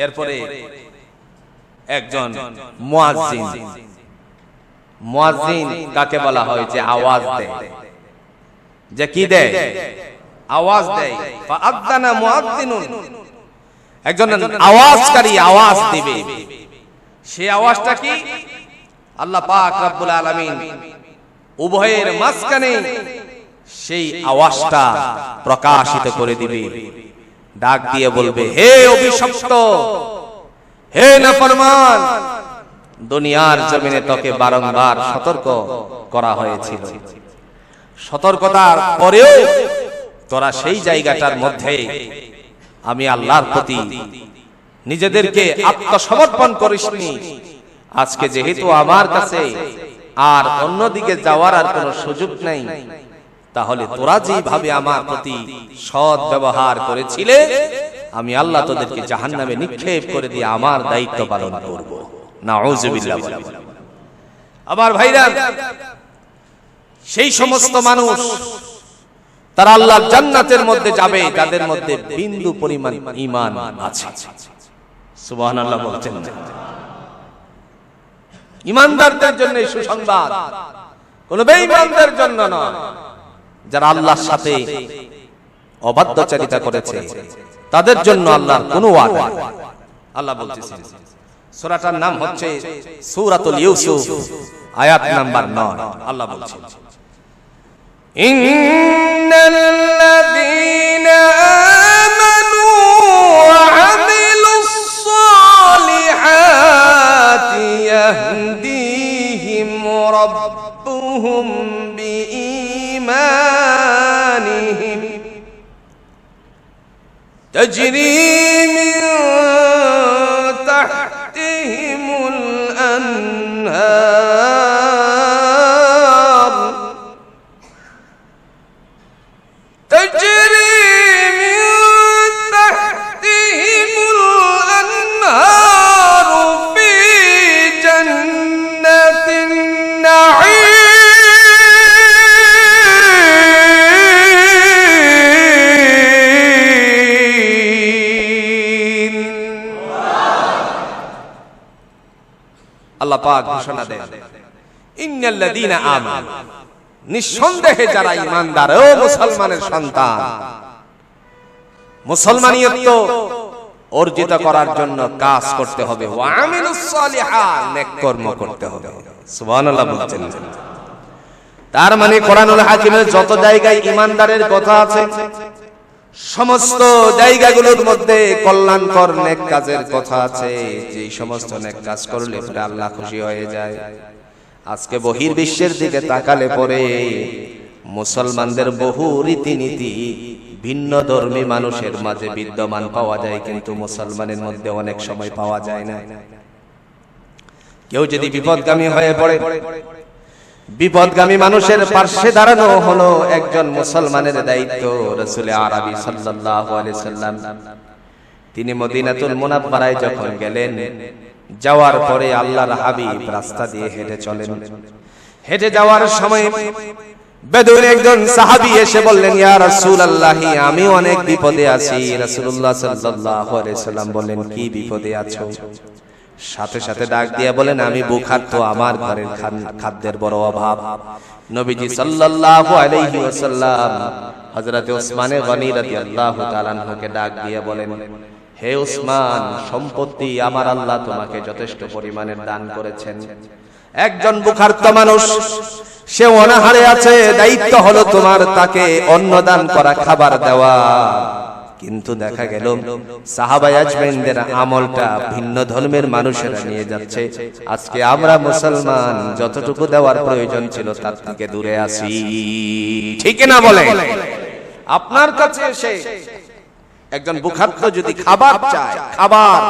এরপরে একজন মুয়াজ্জিন, মুয়াজ্জিন কাকে বলা হয়? যে আওয়াজ দেয়। যে কি দেয়? আওয়াজ দেয়। ফাআযানা মুয়াজ্জিনুন, একজন আওয়াজকারী আওয়াজ দিবে। সেই আওয়াজটা কি? আল্লাহ পাক রব্বুল আলামিন উভয়ের মাঝখানে সেই আওয়াজটা প্রকাশিত করে দিবে। ডাক দিয়ে বলবে, হে অভিশপ্ত, হে নাফরমান, দুনিয়ার জমিনে তোকে বারংবার সতর্ক করা হয়েছিল, সতর্কতার পরেও তোরা সেই জায়গাটার মধ্যে আমি আল্লাহর প্রতি নিজেদেরকে আত্মসমর্পণ করিসনি। আজকে যেহেতু আমার কাছে আর অন্যদিকে যাওয়ার আর কোনো সুযোগ নাই, তাহলে তোরা যেভাবে আমার প্রতি সৎ ব্যবহার করেছিলে, আমি আল্লাহ তোদেরকে জাহান্নামে নিক্ষেপ করে দিয়ে আমার দায়িত্ব পালন করব। নাউযুবিল্লাহ। আমার ভাইরা, সেই সমস্ত মানুষ তারা আল্লাহর জান্নাতের মধ্যে যাবে যাদের মধ্যে বিন্দু পরিমাণ ঈমান আছে। সুবহানাল্লাহ বলছেন। ঈমানদারদের জন্য এই সুসংবাদ, কোন বেঈমানদের জন্য নয়। যারা আল্লাহর সাথে অবাধ্যচারিতা করেছে তাদের জন্য আল্লাহর কোনো ওয়াদা নেই। আল্লাহ বলতেছেন, সূরাটার নাম হচ্ছে সূরাতুল ইউসুফ, আয়াত নাম্বার 9। আল্লাহ বলছেন, ইন্নাল্লাযীনা আমানু ওয়া আমিলুস সালিহাতি ইয়াহদিহিম রাব্বুহুম বিঈমানিহিম তাজরি মিন তাহতিহিমুল আনহার تجري من تحتهم الأنهار في جنة النعيم। আল্লাহ পাক ঘোষণা দেন, ইন্নাল্লাযীনা আমানু, নিঃসন্দেহে যারা ঈমানদার, ও মুসলমানের সন্তান, মুসলমানিয়ত অর্জিত করার জন্য কাজ করতে হবে, ওয়া আমিলুস সালিহাত, নেক কর্ম করতে হবে। সুবহানাল্লাহ বলছেন। তার মানে কোরআনুল হাকিমের যত জায়গায় ঈমানদারের কথা আছে, সমস্ত জায়গাগুলোর মধ্যে কল্যাণকর নেক কাজের কথা আছে, যে সমস্ত নেক কাজ করলে পরে আল্লাহ খুশি হয়ে যায়। আজকে বহির্বিশ্বের দিকে তাকালে পরে মুসলমানদের বহু রীতিনীতি ভিন্ন ধর্মী মানুষের মাঝে বিদ্যমান পাওয়া যায়, কিন্তু মুসলমানের মধ্যে অনেক সময় পাওয়া যায় না। কেউ যদি বিপদগামী হয়ে পড়ে, বিপদগামী মানুষের পাশে দাঁড়ানো হলো একজন মুসলমানের দায়িত্ব। রাসূল আরবি সাল্লাল্লাহু আলাইহি সাল্লাম তিনি মদিনাতুল মুনাওয়ারায় যখন গেলেন, যাওয়ার পরে আল্লাহর হাবিব রাস্তা দিয়ে হেঁটে চলেন। হেঁটে যাওয়ার সময় বেদুইন একজন সাহাবী এসে বললেন, ইয়া রাসূলুল্লাহ, আমি অনেক বিপদে আছি। রাসূলুল্লাহ সাল্লাল্লাহু আলাইহি সাল্লাম বললেন, কি বিপদে আছো? সাথে সাথে ডাক দিয়ে বলেন, আমি ভুখার্ত, আমার ঘরের খাদ্যের বড় অভাব। নবীজি সাল্লাল্লাহু আলাইহি ওয়াসাল্লাম হযরত ওসমান গনি রাদিয়াল্লাহু তাআলা আনহুকে ডাক দিয়ে বলেন, হে ওসমান, সম্পত্তি আমার আল্লাহ তোমাকে যথেষ্ট পরিমাণের দান করেছেন। একজন ভুখার্ত মানুষ, সে অনাহারে আছে, দায়িত্ব হলো তোমার তাকে অন্ন দান করা, খাবার দেওয়া। কিন্তু দেখা গেল সাহাবায়ে আজমাইনদের আমলটা ভিন্ন ধর্মের মানুষেরা নিয়ে যাচ্ছে। আজকে আমরা মুসলমান যতটুকু দেওয়ার প্রয়োজন ছিল তার থেকে দূরে আছি। ঠিক না বলেন? আপনার কাছে এসে একজন ভুখার্ত যদি খাবার চায়, খাবার,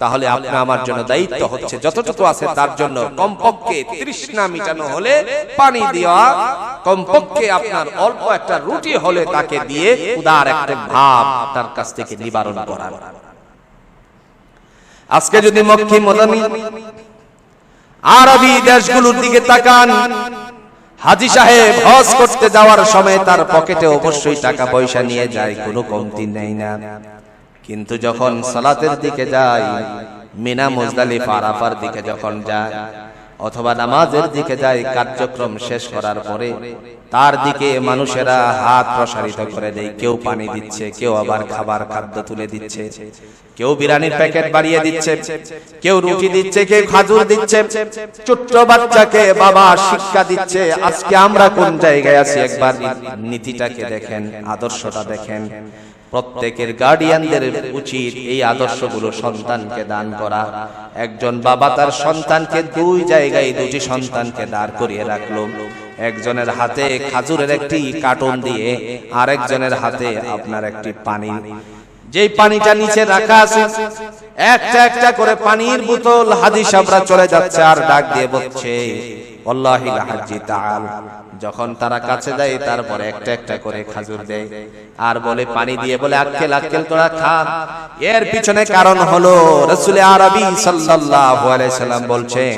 তাহলে আপনি আমার জন্য দায়িত্ব হচ্ছে যতটুকু আছে তার জন্য কমপক্ষে তৃষ্ণা মিটানো হলে পানি দেওয়া, কমপক্ষে আপনার অল্প একটা রুটি হলে তাকে দিয়ে উদার একটা ভাব তার কাছ থেকে নিবারণ করা। আজকে যদি মক্কি মদিনা আরবি দেশগুলোর দিকে তাকান, হাজী সাহেব হজ করতে যাওয়ার সময় তার পকেটে অবশ্যই টাকা পয়সা নিয়ে যায়, কোনো কমতি নেই না। কিন্তু যখন সালাতের দিকে যায়, মিনা মুজদালিফা আরাফার দিকে যখন যায়, অথবা নামাজের দিকে যায়, কার্যক্রম শেষ করার পরে তার দিকে মানুষেরা হাত প্রসারিত করে দেয়। কেউ পানি দিচ্ছে, কেউ আবার খাবার খাদ্য তুলে দিচ্ছে, কেউ বিরিয়ানির প্যাকেট বাড়িয়ে দিচ্ছে, কেউ রুটি দিচ্ছে, কেউ খাজুর দিচ্ছে, ছোট্ট বাচ্চাকে বাবা শিক্ষা দিচ্ছে। আজকে আমরা কোন জায়গায় আছি একবার নীতিটাকে দেখেন, আদর্শটা দেখেন। প্রত্যেকের গার্ডিয়ানদের উচিত এই আদর্শগুলো সন্তানকে দান করা। একজন বাবা তার সন্তানকে দুই জায়গায় দুটি সন্তানকে দাঁড় করিয়ে রাখলো, একজনের হাতে খাজুরের একটি কার্টন দিয়ে আরেকজনের হাতে আপনার একটি পানি, যেই পানিটা নিচে রাখা আছে, একটা একটা করে পানির বোতল হাজী সাহেবরা চলে যাচ্ছে আর ডাক দিয়ে বলছে ওয়াল্লাহি লা হাজ্জি তাআল। যখন তারা কাছে যায় তারপরে একটা একটা করে খাজুর দেয় আর বলে পানি দিয়ে বলে আক্কেল আক্কেল তোরা খা। এর পিছনে কারণ হলো রাসূল আরবি সাল্লাল্লাহু আলাইহি সাল্লাম বলছেন,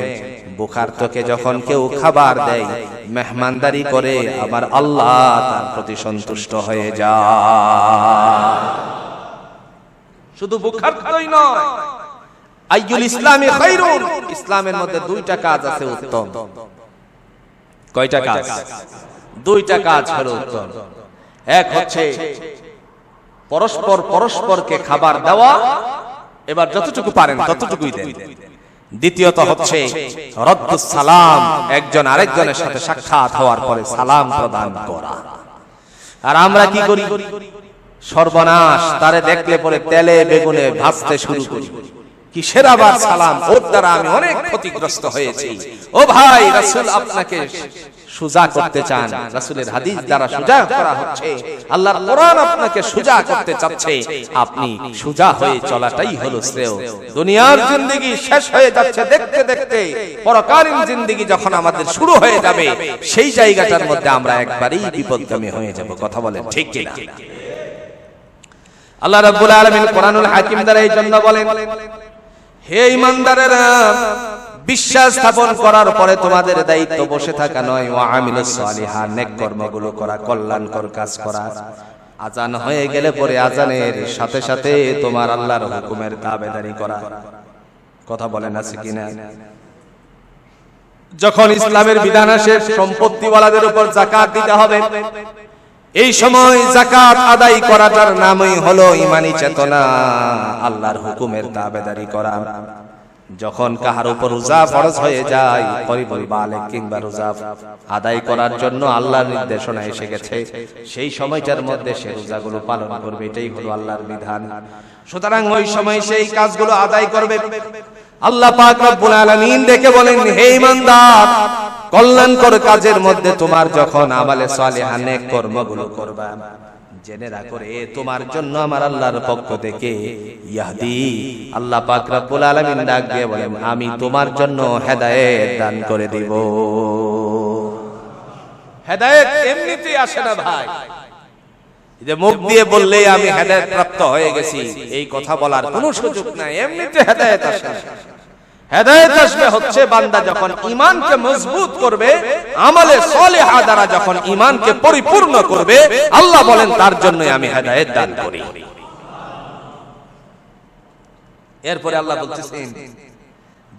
বুখার তোকে যখন কেউ খাবার দেয় মেহমানদারি করে আমার আল্লাহ তার প্রতি সন্তুষ্ট হয়ে যায়। শুধু বুখার তোই নয়, আইয়ুল ইসলামি খায়রুন, ইসলামের মধ্যে দুইটা কাজ আছে উত্তম। কয়টা কাজ? দুইটা কাজ হলো উত্তম। এক হচ্ছে পরস্পরকে খাবার দেওয়া, এবার যতটুকু পারেন ততটুকুই দেন। দ্বিতীয়ত হচ্ছে রদ্দুস সালাম, একজন আরেকজনের সাথে সাক্ষাৎ হওয়ার পরে সালাম প্রদান করা। আর আমরা কি করি? সর্বনাশ, তারে দেখলে পরে তেলে বেগুনে ভাজতে শুরু করি। কিসের আবার সালাম? ওর দ্বারা আমি অনেক ক্ষতিগ্রস্ত হয়েছি। ও ভাই, রাসূল আপনাকে সুজা করতে চান, রাসূলের হাদিস দ্বারা সুজা করা হচ্ছে, আল্লাহর কোরআন আপনাকে সুজা করতে চাচ্ছে। আপনি সুজা হয়ে চলাটাই হলো শ্রেয়। দুনিয়ার জিন্দেগি শেষ হয়ে যাচ্ছে দেখতে দেখতে, পরকালীন জিন্দেগি যখন আমাদের শুরু হয়ে যাবে সেই জায়গাটার মধ্যে আমরা একবারেই বিপদগামী হয়ে যাব। কথা বলেন ঠিক কিনা? আল্লাহ রাব্বুল আলামিন কোরআনুল হাকিম দ্বারা এই জন্য বলেন, হে ঈমানদারেরা, বিশ্বাস স্থাপন করার পরে তোমাদের দায়িত্ব বসে থাকা নয়, ওয়া আমিলুস সালিহাত, নেক কর্মগুলো করা, কল্যাণকর কাজ করা। আজান হয়ে গেলে পরে আজানের সাথে সাথে তোমার আল্লাহর হুকুমের তাবেদারি করা। কথা বলেন আছে কিনা? যখন ইসলামের বিধান আসে সম্পত্তিওয়ালাদের উপর যাকাত দিতে হবে, এই সময় যাকাত আদায় করাটার নামই হলো ঈমানি চেতনা, আল্লাহর হুকুমের তাবেদারি করা। যখন কাহার উপর রোজা ফরজ হয়ে যায়, করিবুল বালিগ কিংবা রোজা আদায় করার জন্য আল্লাহর নির্দেশনা এসে গেছে, সেই সময়টার মধ্যে সে রোজাগুলো পালন করবে, এটাই হলো আল্লাহর বিধান। সুতরাং ওই সময় সেই কাজগুলো আদায় করবে। আল্লাহ পাক রব্বুল আলামিন ডেকে বলেন, হে ঈমানদার, কল্যাণকর কাজের মধ্যে তোমার যখন আমালে সালিহা নেক কর্মগুলো করবা, জেনে রাখো রে তোমার জন্য আমার আল্লাহর পক্ষ থেকে ইয়াহদি, আল্লাহ পাক রব্বুল আলামিন ডাক দিয়ে বলেন, আমি তোমার জন্য হেদায়েত দান করে দিব। হেদায়েত এমনিতেই আসে না ভাই, যে মুখ দিয়ে বললেই আমি হেদায়েত প্রাপ্ত হয়ে গেছি এই কথা বলার কোনো সুযোগ নাই। এমনিতে হেদায়েত আসে না। হেদায়েত আসবে হচ্ছে বান্দা যখন ঈমানকে মজবুত করবে, আমলে সালিহা দ্বারা যখন ঈমানকে পরিপূর্ণ করবে, আল্লাহ বলেন তার জন্যই আমি হেদায়েত দান করি। এরপরে আল্লাহ বলতেছেন,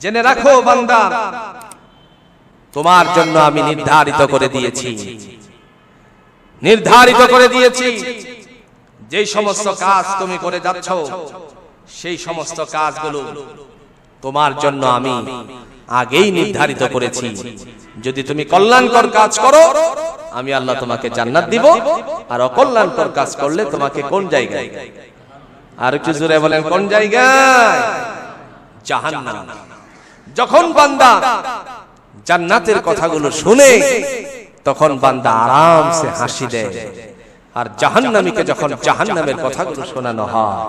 জেনে রাখো বান্দা, তোমার জন্য আমি নির্ধারিত করে দিয়েছি যেই সমস্ত কাজ তুমি করে যাচ্ছ, সেই সমস্ত কাজগুলো তোমার জন্য আমি আগেই নির্ধারিত করেছি। যদি তুমি কল্যাণকর কাজ করো, আমি আল্লাহ তোমাকে জান্নাত দিব, আর অকল্যাণকর কাজ করলে তোমাকে কোন জায়গায়? আর একটু জোরে বলেন, কোন জায়গায়? জাহান্নাম। যখন বান্দা জান্নাতের কথাগুলো শুনে তখন বান্দা আরামসে হাসি দেয়, আর জাহান্নামীকে যখন জাহান্নামের কথাগুলো শোনানো হয়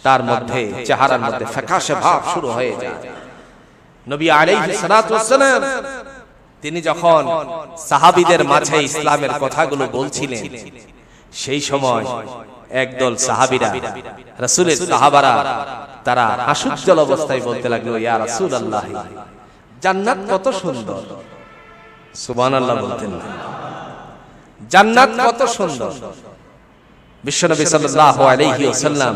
তার মধ্যে চেহারার মধ্যে ফ্যাকাশে ভাব শুরু হয়ে যায়। নবী আলাইহিস সালাতু ওয়াস সালাম তিনি যখন সাহাবীদের মাঝে ইসলামের কথাগুলো বলছিলেন, সেই সময় একদল সাহাবীরা, রাসূলের সাহাবারা, তারা হাস্যোজ্জ্বল অবস্থায় বলতে লাগলো, ইয়া রাসূলুল্লাহ, জান্নাত কত সুন্দর। সুবহানাল্লাহ বলতেন, জান্নাত কত সুন্দর। বিশ্বনবী সাল্লাল্লাহু আলাইহি ওয়াসাল্লাম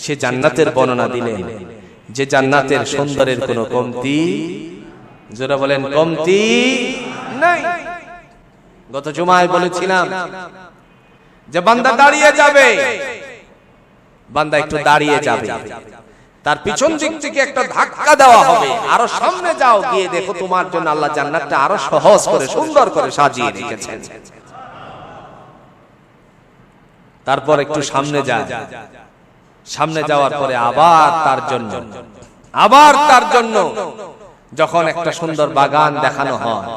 সে জান্নাতের বর্ণনা দিলেন, যে জান্নাতের সুন্দরের কোনো কমতি, যারা বলেন কমতি নাই। গত জুমায় বলেছিলাম যে বান্দা দাঁড়িয়ে যাবে, বান্দা একটু দাঁড়িয়ে যাবে, তার পিছন দিক থেকে একটা ধাক্কা দেওয়া হবে, আরো সামনে যাও, গিয়ে দেখো তোমার জন্য আল্লাহ জান্নাতটা আরো সহজ করে সুন্দর করে সাজিয়ে রেখেছেন। তারপর একটু সামনে যায়, সামনে যাওয়ার পরে আবার তার জন্য যখন একটা সুন্দর বাগান দেখানো হয়,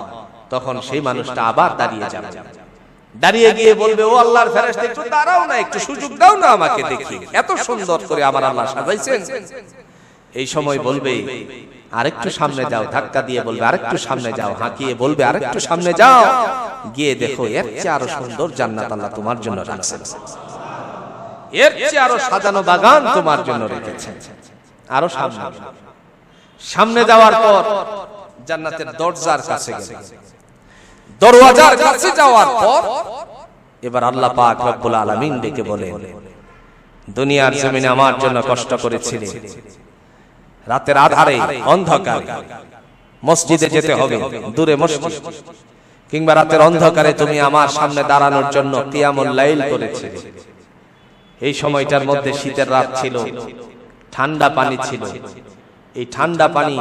তখন সেই মানুষটা আবার দাঁড়িয়ে যাবে, দাঁড়িয়ে গিয়ে বলবে, ও আল্লাহর ফেরেশতা একটু দাঁড়াও না, একটু সুযোগ দাও না আমাকে দেখি, এত সুন্দর করে আমার আল্লাহ সাজাইছেন। এই সময় বলবে আরেকটু সামনে যাও, ধাক্কা দিয়ে বলবে আরেকটু সামনে যাও, হাঁকিয়ে বলবে আরেকটু সামনে যাও, গিয়ে দেখো এর চেয়ে আরো সুন্দর জান্নাত আল্লাহ তোমার জন্য রাখছেন, এর চেয়ে আরো সাজানো বাগান তোমার জন্য রেখেছেন। আরো সামনে, সামনে যাওয়ার পর জান্নাতের দরজার কাছে গেলে, দরওয়াজার কাছে যাওয়ার পর এবার আল্লাহ পাক রব্বুল আলামিন ডেকে বলেন, দুনিয়ার জমিনে আমার জন্য কষ্ট করেছিলে, রাতের আধারে অন্ধকারে মসজিদে যেতে হবে, দূরে মসজিদ, কিংবা রাতের অন্ধকারে তুমি আমার সামনে দাঁড়ানোর জন্য কিয়ামুল লাইল করেছিলে। এই সময়টার মধ্যে শীতের রাত ছিল, ঠান্ডা পানি ছিল, এই ঠান্ডা পানি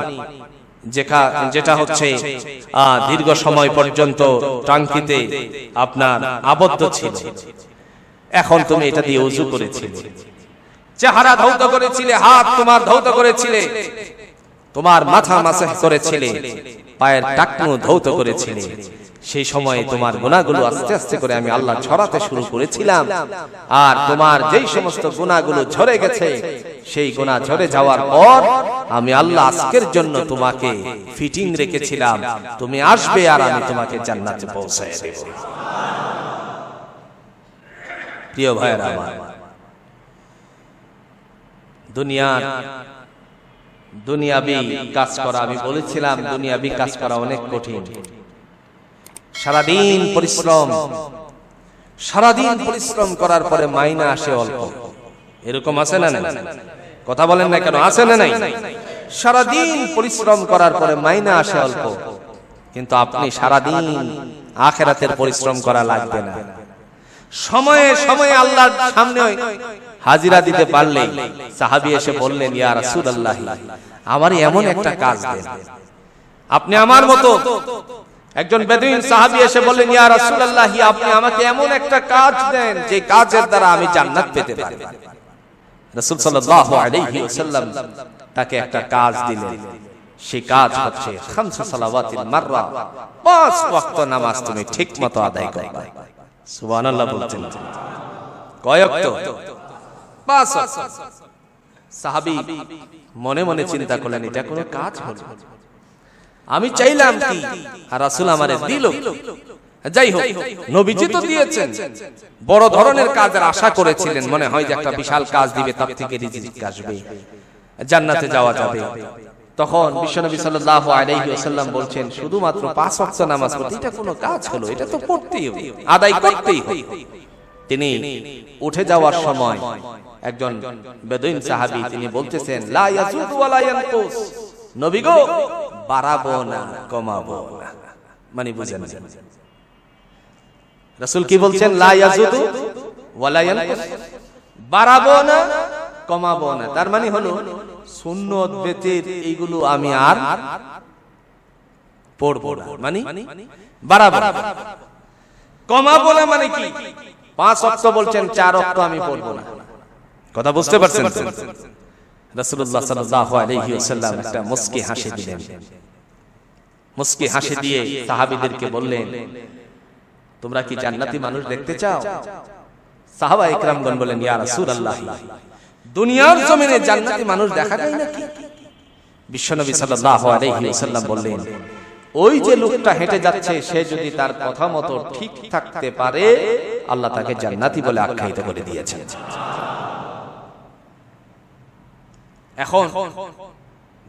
যেটা হচ্ছে দীর্ঘ সময় পর্যন্ত টাঙ্কিতে আপনার আবদ্ধ ছিল, এখন তুমি এটা দিয়ে ওযু করেছিলে, চেহারা ধৌত করেছিলে, হাত তোমার ধৌত করেছিলে, তোমার মাথা মাসাহ করেছিলে, পায়ের টাকনু ধৌত করেছিলে। সেই সময়ে তোমার গুনাহগুলো আস্তে আস্তে করে আমি আল্লাহ ঝরাতে শুরু করেছিলাম, আর তোমার যেই সমস্ত গুনাহগুলো ঝরে গেছে, সেই গুনাহ ঝরে যাওয়ার পর আমি আল্লাহ আজকের জন্য তোমাকে ফিটিং রেখেছিলাম, তুমি আসবে আর আমি তোমাকে জান্নাতে পৌঁছায় দেব। প্রিয় ভাইরা আমার, দুনিয়াবি কাজ করা, আমি বলেছিলাম দুনিয়াবি কাজ করা অনেক কঠিন। সারাদিন পরিশ্রম করার পরে মাইনা আসে অল্প, এরকম আছে না? কথা বলেন না কেন, আছে না নাই? সারাদিন পরিশ্রম করার পরে মাইনা আসে অল্প, কিন্তু আপনি সারাদিন আখিরাতের পরিশ্রম করা লাগবে না। সময়ে সময়ে আল্লাহর সামনে হাজিরা দিতে পারলে, সাহাবী এসে বললেন, ইয়া রাসূলুল্লাহ, আমার এমন একটা কাজ দেন। আপনি আমার মতো একজন বেদুইন সাহাবী এসে বললেন, ইয়া রাসূলুল্লাহ, আপনি আমাকে এমন একটা কাজ দেন যে কাজের দ্বারা আমি জান্নাত পেতে পারি। রাসূল সাল্লাল্লাহু আলাইহি ওয়াসাল্লাম তাকে একটা কাজ দিলেন, সেই কাজ হচ্ছে খামসু সালাওয়াতিল মাররা, 5 ওয়াক্ত নামাজ তুমি ঠিকমতো আদায় করবে। সুবহানাল্লাহ বলতেন। কয় ওয়াক্ত? 5 ওয়াক্ত। সাহাবী মনে মনে চিন্তা করলেন, এটা কোনো কাজ হলো? আমি চাইলাম কি, আর রাসূল আমারে দিল। যাই হোক, নবীজি তো দিয়েছেন, বড় ধরনের কাজের আশা করেছিলেন, মনে হয় যে একটা বিশাল কাজ দিবে, তার থেকে রিজিক আসবে, জান্নাতে যাওয়া যাবে। তখন বিশ্বনবী সাল্লাল্লাহু আলাইহি ওয়াসাল্লাম বলছেন, শুধুমাত্র 5 ওয়াক্ত নামাজ পড়তে এটা কোনো কাজ হলো? এটা তো পড়তেই হবে, আদায় করতেই হবে। তিনি উঠে যাওয়ার সময় একজন বেদুইন সাহাবী তিনি বলতেছেন, লা ইয়াজুদু ওয়া লা ইয়ানকুস, নবী গো, বাড়াবো না কমাবো না। মানে বুঝেন রাসূল কি বলছেন? লা ইয়াজুদু ওয়া লা ইয়ানকুস, বাড়াবো না কমাবো না। তার মানে হলো সুন্নত বেতের এইগুলো আমি আর পড়বো না, মানে বাড়াবো না কমাবো না। মানে কি? 5 ওয়াক্ত বলছেন, 4 ওয়াক্ত আমি পড়বো না। কথা বুঝতে পারছেন? রাসূলুল্লাহ সাল্লাল্লাহু আলাইহি ওয়াসাল্লাম একটা মুস্কি হাসি দিলেন। মুস্কি হাসি দিয়ে সাহাবীদেরকে বললেন, তোমরা কি জান্নাতি মানুষ দেখতে চাও? সাহাবায়ে ইকরামগণ বলেন, ইয়া রাসূলুল্লাহ, দুনিয়ার জমিনে জান্নাতি মানুষ দেখা যায় নাকি? বিশ্বনবী সাল্লাল্লাহু আলাইহি ওয়াসাল্লাম বললেন, ওই যে লোকটা হেঁটে যাচ্ছে, সে যদি তার কথা মতো ঠিক থাকতে পারে, আল্লাহ তাকে জান্নাতি বলে আখ্যায়িত করে দিয়েছেন। এখন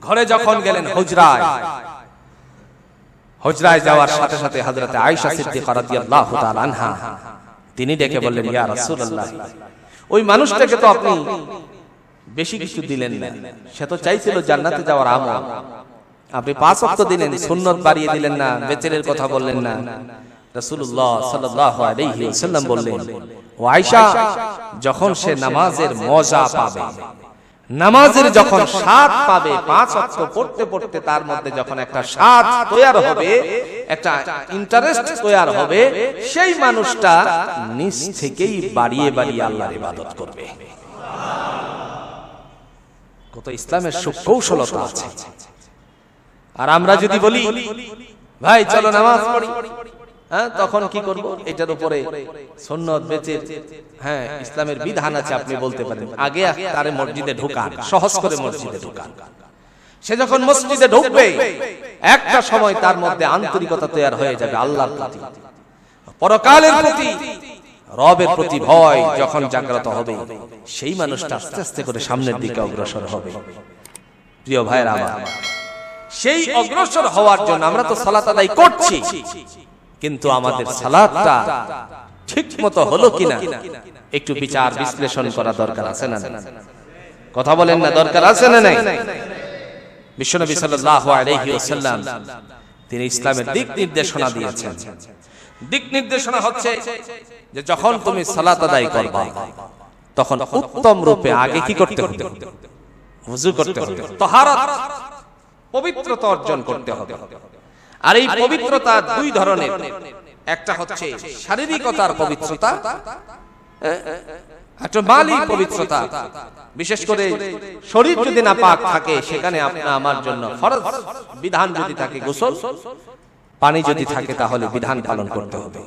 ঘরে যখন গেলেন, হুজরায় যাওয়ার সাথে সাথে হযরত আয়েশা সিদ্দিকা রাদিয়াল্লাহু তাআলা আনহা তিনি ডেকে বললেন, ইয়া রাসূলুল্লাহ, ওই মানুষটাকে তো আপনি বেশি কিছু দিলেন না, সে তো চাইছিল জান্নাতে যাওয়ার আমল, আপনি 5 ওয়াক্ত দিলেন, সুন্নাত বাড়িয়ে দিলেন না, বেচেরের কথা বললেন না। রাসূলুল্লাহ সাল্লাল্লাহু আলাইহি ওয়াসাল্লাম বললেন, ও আয়েশা, যখন সে নামাজের মজা পাবে, নামাজের যখন স্বাদ পাবে, 5 ওয়াক্ত পড়তে পড়তে তার মধ্যে যখন একটা স্বাদ তৈরি হবে, একটা ইন্টারেস্ট তৈরি হবে, সেই মানুষটা নিজ থেকেই বাড়িয়ে বাড়িয়ে আল্লাহর ইবাদত করবে। কত ইসলামের সুকৌশলতা আছে। আর আমরা যদি বলি ভাই চলো নামাজ পড়ি, হ্যাঁ তখন কি করব? এটার উপরে সুন্নত বেঁচে, হ্যাঁ ইসলামের বিধান আছে আপনি বলতে পারেন। আগে তারে মসজিদে ঢোকান, সহজ করে মসজিদে ঢোকান। সে যখন মসজিদে ঢুকবে একটা সময় তার মধ্যে আন্তরিকতা তৈরি হয়ে যাবে আল্লাহর প্রতি, পরকালের প্রতি, রবের প্রতি ভয় যখন জাগ্রত হবে, সেই মানুষটা আস্তে আস্তে করে সামনের দিকে অগ্রসর হবে। প্রিয় ভাইরা আমার, সেই অগ্রসর হওয়ার জন্য আমরা তো সালাত আদায় করছি, কিন্তু আমাদের সালাতটা ঠিক মতো হলো কিনা একটু বিচার বিশ্লেষণ করা দরকার আছে না? কথা বলেন না, দরকার আছে না নাই? বিশ্বনবী সাল্লাল্লাহু আলাইহি ওয়াসাল্লাম তিনি ইসলামের দিক নির্দেশনা দিয়েছেন। দিক নির্দেশনা হচ্ছে যে যখন তুমি সালাত আদায় করবা তখন উত্তম রূপে আগে কি করতে হবে? ওযু করতে হবে, তাহারাত, পবিত্রতা অর্জন করতে হবে। আর এই পবিত্রতা দুই ধরনের, একটা হচ্ছে শারীরিকতার পবিত্রতা, একটা মালি পবিত্রতা। বিশেষ করে শরীর যদি না পাক থাকে সেখানে আমার জন্য ফরজ বিধান যদি থাকে গোসল, পানি যদি থাকে তাহলে বিধান পালন করতে হবে।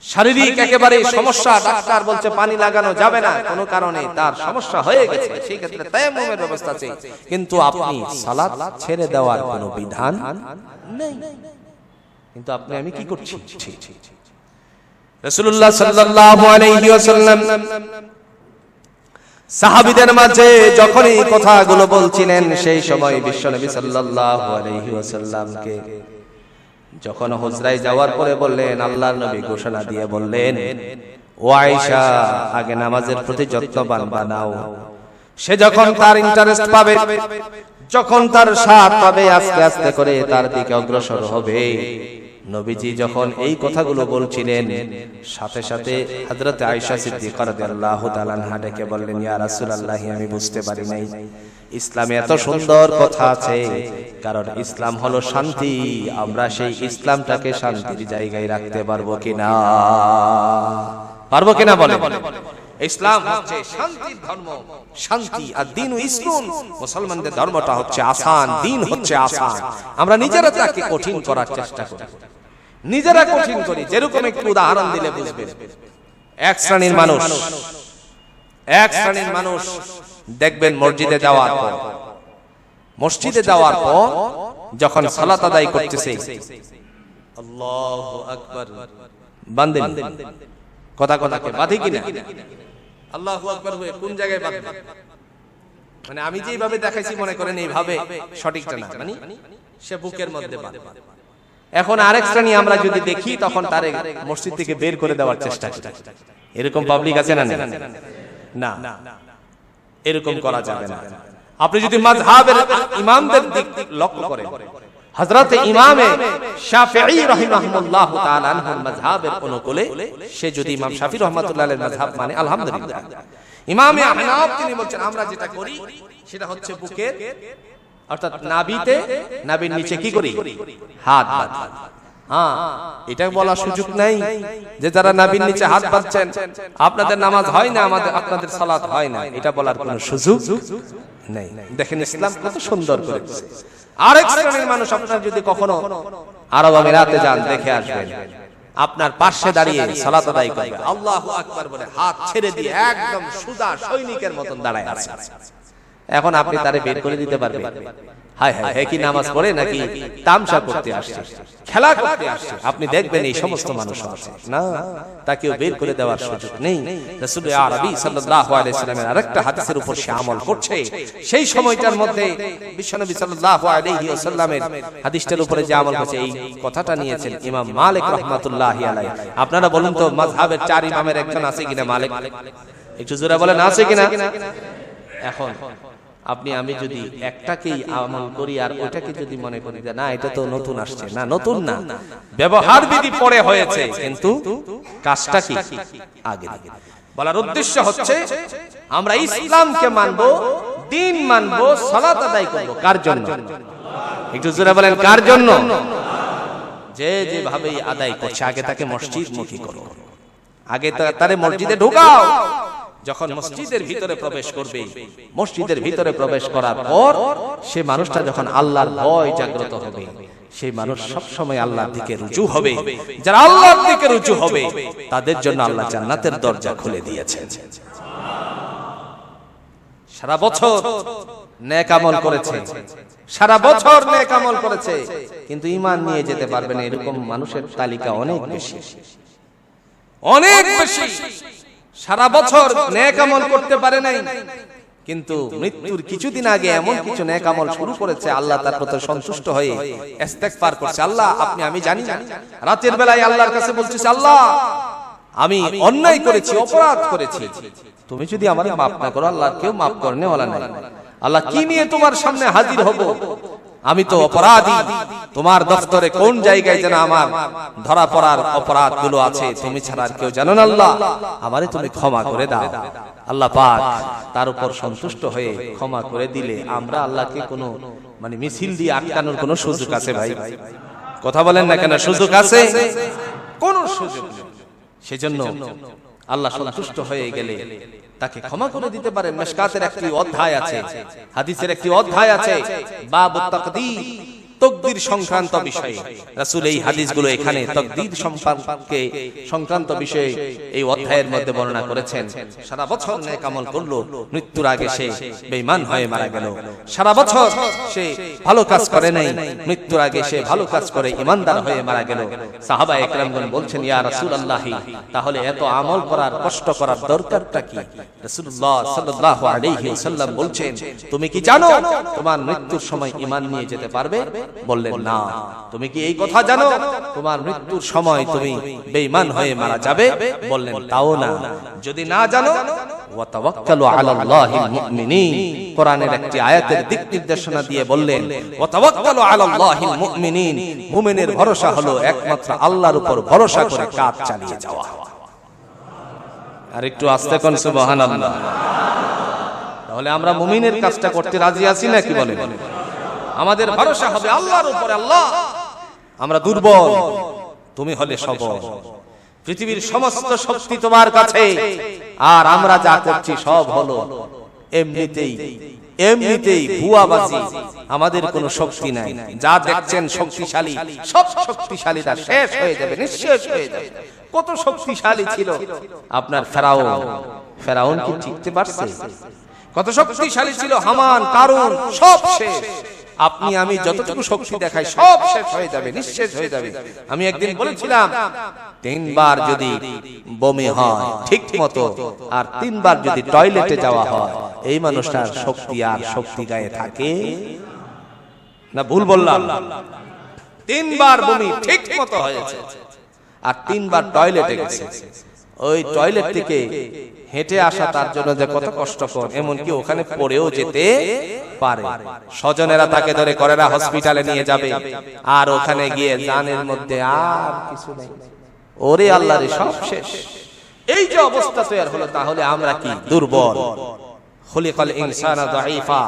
শারীরিক একেবারে সমস্যা, ডাক্তার বলছে পানি লাগানো যাবে না, কোনো কারণে তার সমস্যা হয়ে গেছে, সেই ক্ষেত্রে তায়াম্মুমের ব্যবস্থা আছে, কিন্তু আপনি সালাত ছেড়ে দেওয়ার কোনো বিধান নেই। কিন্তু আপনি আমি কি করছি? রাসূলুল্লাহ সাল্লাল্লাহু আলাইহি ওয়াসাল্লাম সাহাবীদের মাঝে যখন এই কথাগুলো বলছিলেন, সেই সময় বিশ্বনবী সাল্লাল্লাহু আলাইহি ওয়াসাল্লামকে যখন হুজরায় যাওয়ার পরে বললেন, আল্লাহর নবী ঘোষণা দিয়ে বললেন, ও আয়েশা আগে নামাজের প্রতি যত্নবান বানাও। সে যখন তার ইন্টারেস্ট পাবে, যখন তার স্বাদ পাবে, আস্তে আস্তে করে তার দিকে অগ্রসর হবে। নবীজি যখন এই কথাগুলো বলছিলেন, সাথে সাথে হযরত আয়েশা সিদ্দিকা রাদিয়াল্লাহু তাআলা আনহা ডেকে বললেন, ইয়া রাসূলুল্লাহ, আমি বুঝতে পারি নাই ইসলামে এত সুন্দর কথা আছে, কারণ ইসলাম হলো শান্তি। আমরা সেই ইসলামটাকে শান্তির জায়গায় রাখতে পারবো কিনা? পারবো কিনা বলে? ইসলাম হচ্ছে শান্তির ধর্ম, শান্তি। আর দ্বীন ইসলাম, মুসলমানদের ধর্মটা হচ্ছে আসান, দ্বীন হচ্ছে আসান। আমরা নিজেরা তাকে কঠিন করার চেষ্টা করি, নিজেরা কঠিন করি। যেরকম একটু উদাহরণ দিলে বুঝবেন, এক শ্রেণীর মানুষ দেখবেন মসজিদে যাওয়ার পর যখন সালাত আদায় করতেছে, আল্লাহু আকবার বান্দে কথা কথাকে বাঁধে কিনা? আল্লাহু আকবার হয়ে কোন জায়গায় বাঁধে? মানে আমি যেভাবে দেখাইছি মনে করেন এইভাবে সঠিকটা না, মানে সে বুকের মধ্যে বাঁধে। এখন আরেক শ্রেণী আমরা যদি দেখি, তখন তারে মসজিদ থেকে বের করে দেওয়ার চেষ্টা করি। এরকম পাবলিক আছে না? না, এরকম করা যাবে না। আপনি যদি মাযহাবের ইমামদের দিক লক্ষ্য করেন, হযরত ইমামে শাফিঈ রাহিমাহুল্লাহ তাআলা আনহুর মাযহাবের অনুকূলে, সে যদি ইমাম শাফিঈ রাহমাতুল্লাহ আলাইহির মাযহাব মানে আলহামদুলিল্লাহ। ইমামে আহনাফ তিনি বলছেন আমরা যেটা করি সেটা হচ্ছে বুকের অর্থাৎ নাভিতে, নাভির নিচে কি করি? হাত বাঁধি। হ্যাঁ, এটা বলার সুযোগ নাই যে যারা নাভির নিচে হাত বাঁধছেন আপনাদের নামাজ হয় না, আপনাদের সালাত হয় না, এটা বলার কোনো সুযোগ নেই। দেখেন ইসলাম কত সুন্দর করেছে। আরেক শ্রেণীর মানুষ, আপনারা যদি কখনো আরব আমিরাতে যান দেখে আসবেন, আপনার পাশে দাঁড়িয়ে সালাত আদায় করবে, আল্লাহু আকবার বলে হাত ছেড়ে দিয়ে একদম সুদা সৈনিকের মতন দাঁড়ায় আছে। এখন আপনি তারে বের করে দিতে পারবেন? হায় হায়, হে কি নামাজ পড়ে নাকি তামসা করতে আসছে, খেলা করতে আসছে? আপনি দেখবেন এই সমস্ত মানুষ আছে না, তাকেও বের করে দেওয়ার সুযোগ নেই। রাসূল আরবি সাল্লাল্লাহু আলাইহি সাল্লামের আরেকটা হাদিসের উপর সে আমল করছে। সেই সময়টার মধ্যে বিশ্বনবী সাল্লাল্লাহু আলাইহি ওয়াসাল্লামের হাদিসটার উপরে যে আমল করছে, এই কথাটা নিয়েছেন ইমাম মালিক রাহমাতুল্লাহি আলাইহি। আপনারা বলুন তো, মাযহাবের চার ইমামের একজন আছে কিনা মালিক? একটু জোরে বলেন, আছে কিনা? এখন আপনি আমি যদি একটাকেই আমল করি আর ওইটাকে যদি মনে করি যে না এটা তো নতুন আসছে, না নতুন না, ব্যবহার বিধি পরে হয়েছে, কিন্তু কাজটা কি আগে। বলার উদ্দেশ্য হচ্ছে আমরা ইসলামকে মানবো, দ্বীন মানবো, সালাত আদায় করব। কার জন্য? একটু জোরে বলেন, কার জন্য? যে যেভাবে আদায় করছে আগে তাকে মসজিদ মুখী করো, আগে তারে মসজিদে ঢোকাও। যখন মসজিদের ভিতরে প্রবেশ করবে, মসজিদের ভিতরে প্রবেশ করার পর সে মানুষটা যখন আল্লাহর ভয় জাগ্রত হবে, সেই মানুষ সব সময় আল্লাহর দিকে রুজু হবে। যারা আল্লাহর দিকে রুজু হবে তাদের জন্য আল্লাহ জান্নাতের দরজা খুলে দিয়েছেন। সারা বছর নেক আমল করেছে, সারা বছর নেক আমল করেছে, কিন্তু ঈমান নিয়ে যেতে পারবে না, এরকম মানুষের তালিকা অনেক বেশি, অনেক বেশি। সারা বছর নেক আমল করতে পারে নাই, কিন্তু মৃত্যুর কিছুদিন আগে এমন কিছু নেক আমল শুরু করেছে, আল্লাহ তার প্রতি সন্তুষ্ট হয়ে ইস্তেগফার করছে। আল্লাহ আপনি, আমি জানি না, রাতের বেলায় আল্লাহর কাছে বলছিস, আল্লাহ আমি অন্যায় করেছি, অপরাধ করেছি, তুমি যদি আমারে মাফ না করো, আল্লাহ কেউ মাফ করনে ওয়ালা নাই। আল্লাহ কি নিয়ে তোমার সামনে হাজির হব? আমি তো অপরাধী, তোমার দফতরে কোন জায়গায় যেন আমার ধরা পড়ার অপরাধ গুলো আছে, তুমি ছাড়া আর কেউ জানো না। আল্লাহ আমারে তুমি ক্ষমা করে দাও। আল্লাহ পাক তার উপর সন্তুষ্ট হয়ে ক্ষমা করে দিলে আমরা আল্লাহকে কোনো মিছিল দিয়ে আটকানোর কোনো সুযোগ আছে? ভাই কথা বলেন না কেন? সুযোগ আছে? কোন সুযোগ নেই। সেজন্য আল্লাহ সন্তুষ্ট হয়ে গেলে তাকে ক্ষমা করে দিতে পারেন। মিশকাতের একটি অধ্যায় আছে, হাদিসের একটি অধ্যায় আছে, বাবুত তাকদীর, তাকদীর সংক্রান্ত বিষয়ে। রাসূল এই হাদিসগুলো এখানে তাকদীর সম্পর্কে সংক্রান্ত বিষয়ে এই অধ্যায়ের মধ্যে বর্ণনা করেছেন। সারা বছর নেক আমল করলো, মৃত্যুর আগে সে বেঈমান হয়ে মারা গেল। সারা বছর সে ভালো কাজ করে নাই, মৃত্যুর আগে সে ভালো কাজ করে ঈমানদার হয়ে মারা গেল। সাহাবায়ে কেরামগণ বলছেন, ইয়া রাসূলুল্লাহ, তাহলে এত আমল করার, কষ্ট করার দরকারটা কি? রাসূলুল্লাহ সাল্লাল্লাহু আলাইহি ওয়াসাল্লাম বলছেন, তুমি কি জানো তোমার মৃত্যুর সময় ঈমান নিয়ে যেতে পারবে? বললেন না। তুমি কি এই কথা জানো তোমার মৃত্যুর সময় তুমি বেঈমান হয়ে মারা যাবে? বললেন তাও না। যদি না জানো, ওয়া তাওয়াক্কালু আলাল্লাহিল মুমিনিন, কোরআনের একটি আয়াতের দিক নির্দেশনা দিয়ে বললেন, ওয়া তাওয়াক্কালু আলাল্লাহিল মুমিনিন, মুমিনের ভরসা হলো একমাত্র আল্লাহর উপর ভরসা করে কাজ চালিয়ে যাওয়া। আর একটু আস্তে কোন সুবহানাল্লাহ। তাহলে আমরা মুমিনের কাজটা করতে রাজি আছি নাকি বলেন? আমাদের ভরসা হবে আল্লাহর উপরে। আল্লাহ আমরা দুর্বল, তুমি হলে সবল, পৃথিবীর সমস্ত শক্তি তোমার কাছে, আর আমরা যা করছি সব হলো এমনিতেই ভুয়াবাজি, আমাদের কোনো শক্তি নাই। যা দেখছেন শক্তিশালী, সব শক্তিশালীরা শেষ হয়ে যাবে, নিঃশেষ হয়ে যাবে। কত শক্তিশালী ছিল আপনার ফেরাউন কি টিকতে পারছে? কত শক্তিশালী ছিল হামান, কারুন, সব শেষ। আপনি আমি যতটুকু শক্তি দেখাই সব শেষ হয়ে যাবে, নিঃশেষ হয়ে যাবে। আমি একদিন বলেছিলাম, 3 বার যদি বমি হয় ঠিক মতো, আর 3 বার যদি টয়লেটে যাওয়া হয়, এই মানুষটার শক্তি আর শক্তি গায়ে থাকে না? ভুল বললাম? 3 বার বমি ঠিক মতো হয়েছে আর 3 বার টয়লেটে গেছে। ওই টয়লেট থেকে হেঁটে আসা তার জন্য যে কত কষ্টকর, এমনকি ওখানে পড়েও যেতে পারে। স্বজনেরা তাকে ধরে করেরা হসপিটালে নিয়ে যাবে, আর ওখানে গিয়ে জানের মধ্যে আর কিছু নেই। ওরে আল্লাহ রে, সব শেষ। এই যে অবস্থা তৈরি হলো, তাহলে আমরা কি দুর্বল? খুলিকাল ইনসানা দাঈফা,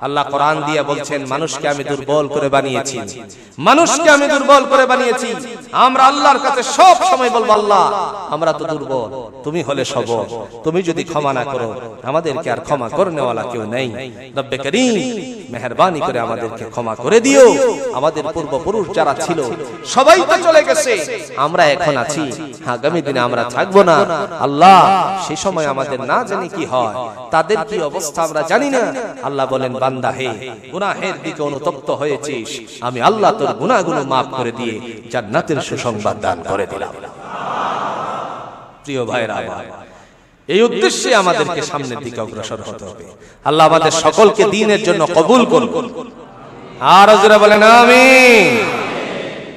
আল্লাহ কোরআন দিয়ে বলছেন, মানুষকে আমি দুর্বল করে বানিয়েছি, মানুষকে আমি দুর্বল করে বানিয়েছি। আমরা আল্লাহর কাছে সব সময় বলবো, আল্লাহ আমরা তো দুর্বল, তুমি হলে সবল, তুমি যদি ক্ষমা না করো আমাদেরকে আর ক্ষমা করনেওয়ালা কেউ নেই। রব্বে করিম মেহেরবানি করে আমাদেরকে ক্ষমা করে দিও। আমাদের পূর্বপুরুষ যারা ছিল সবাই তো চলে গেছে, আমরা এখন আছি, আগামী দিনে আমরা থাকবো না। আল্লাহ সেই সময় আমাদের না জানি কি হয়, তাদের কি অবস্থা আমরা জানি না। আল্লাহ বলেন, বান্দা হে, গুনাহের দিকে অনুতপ্ত হয়েছিস, আমি আল্লাহ তোর গুনাহগুলো মাফ করে দিয়ে জান্নাতের সুসংবাদ দান করে দিলাম। প্রিয় ভাইরা, এই উদ্দেশ্যে আমাদেরকে সামনের দিকে অগ্রসর হতে হবে। আল্লাহ আমাদের সকলকে দ্বীনের জন্য কবুল করুন। আর জোরে বলেন আমিন।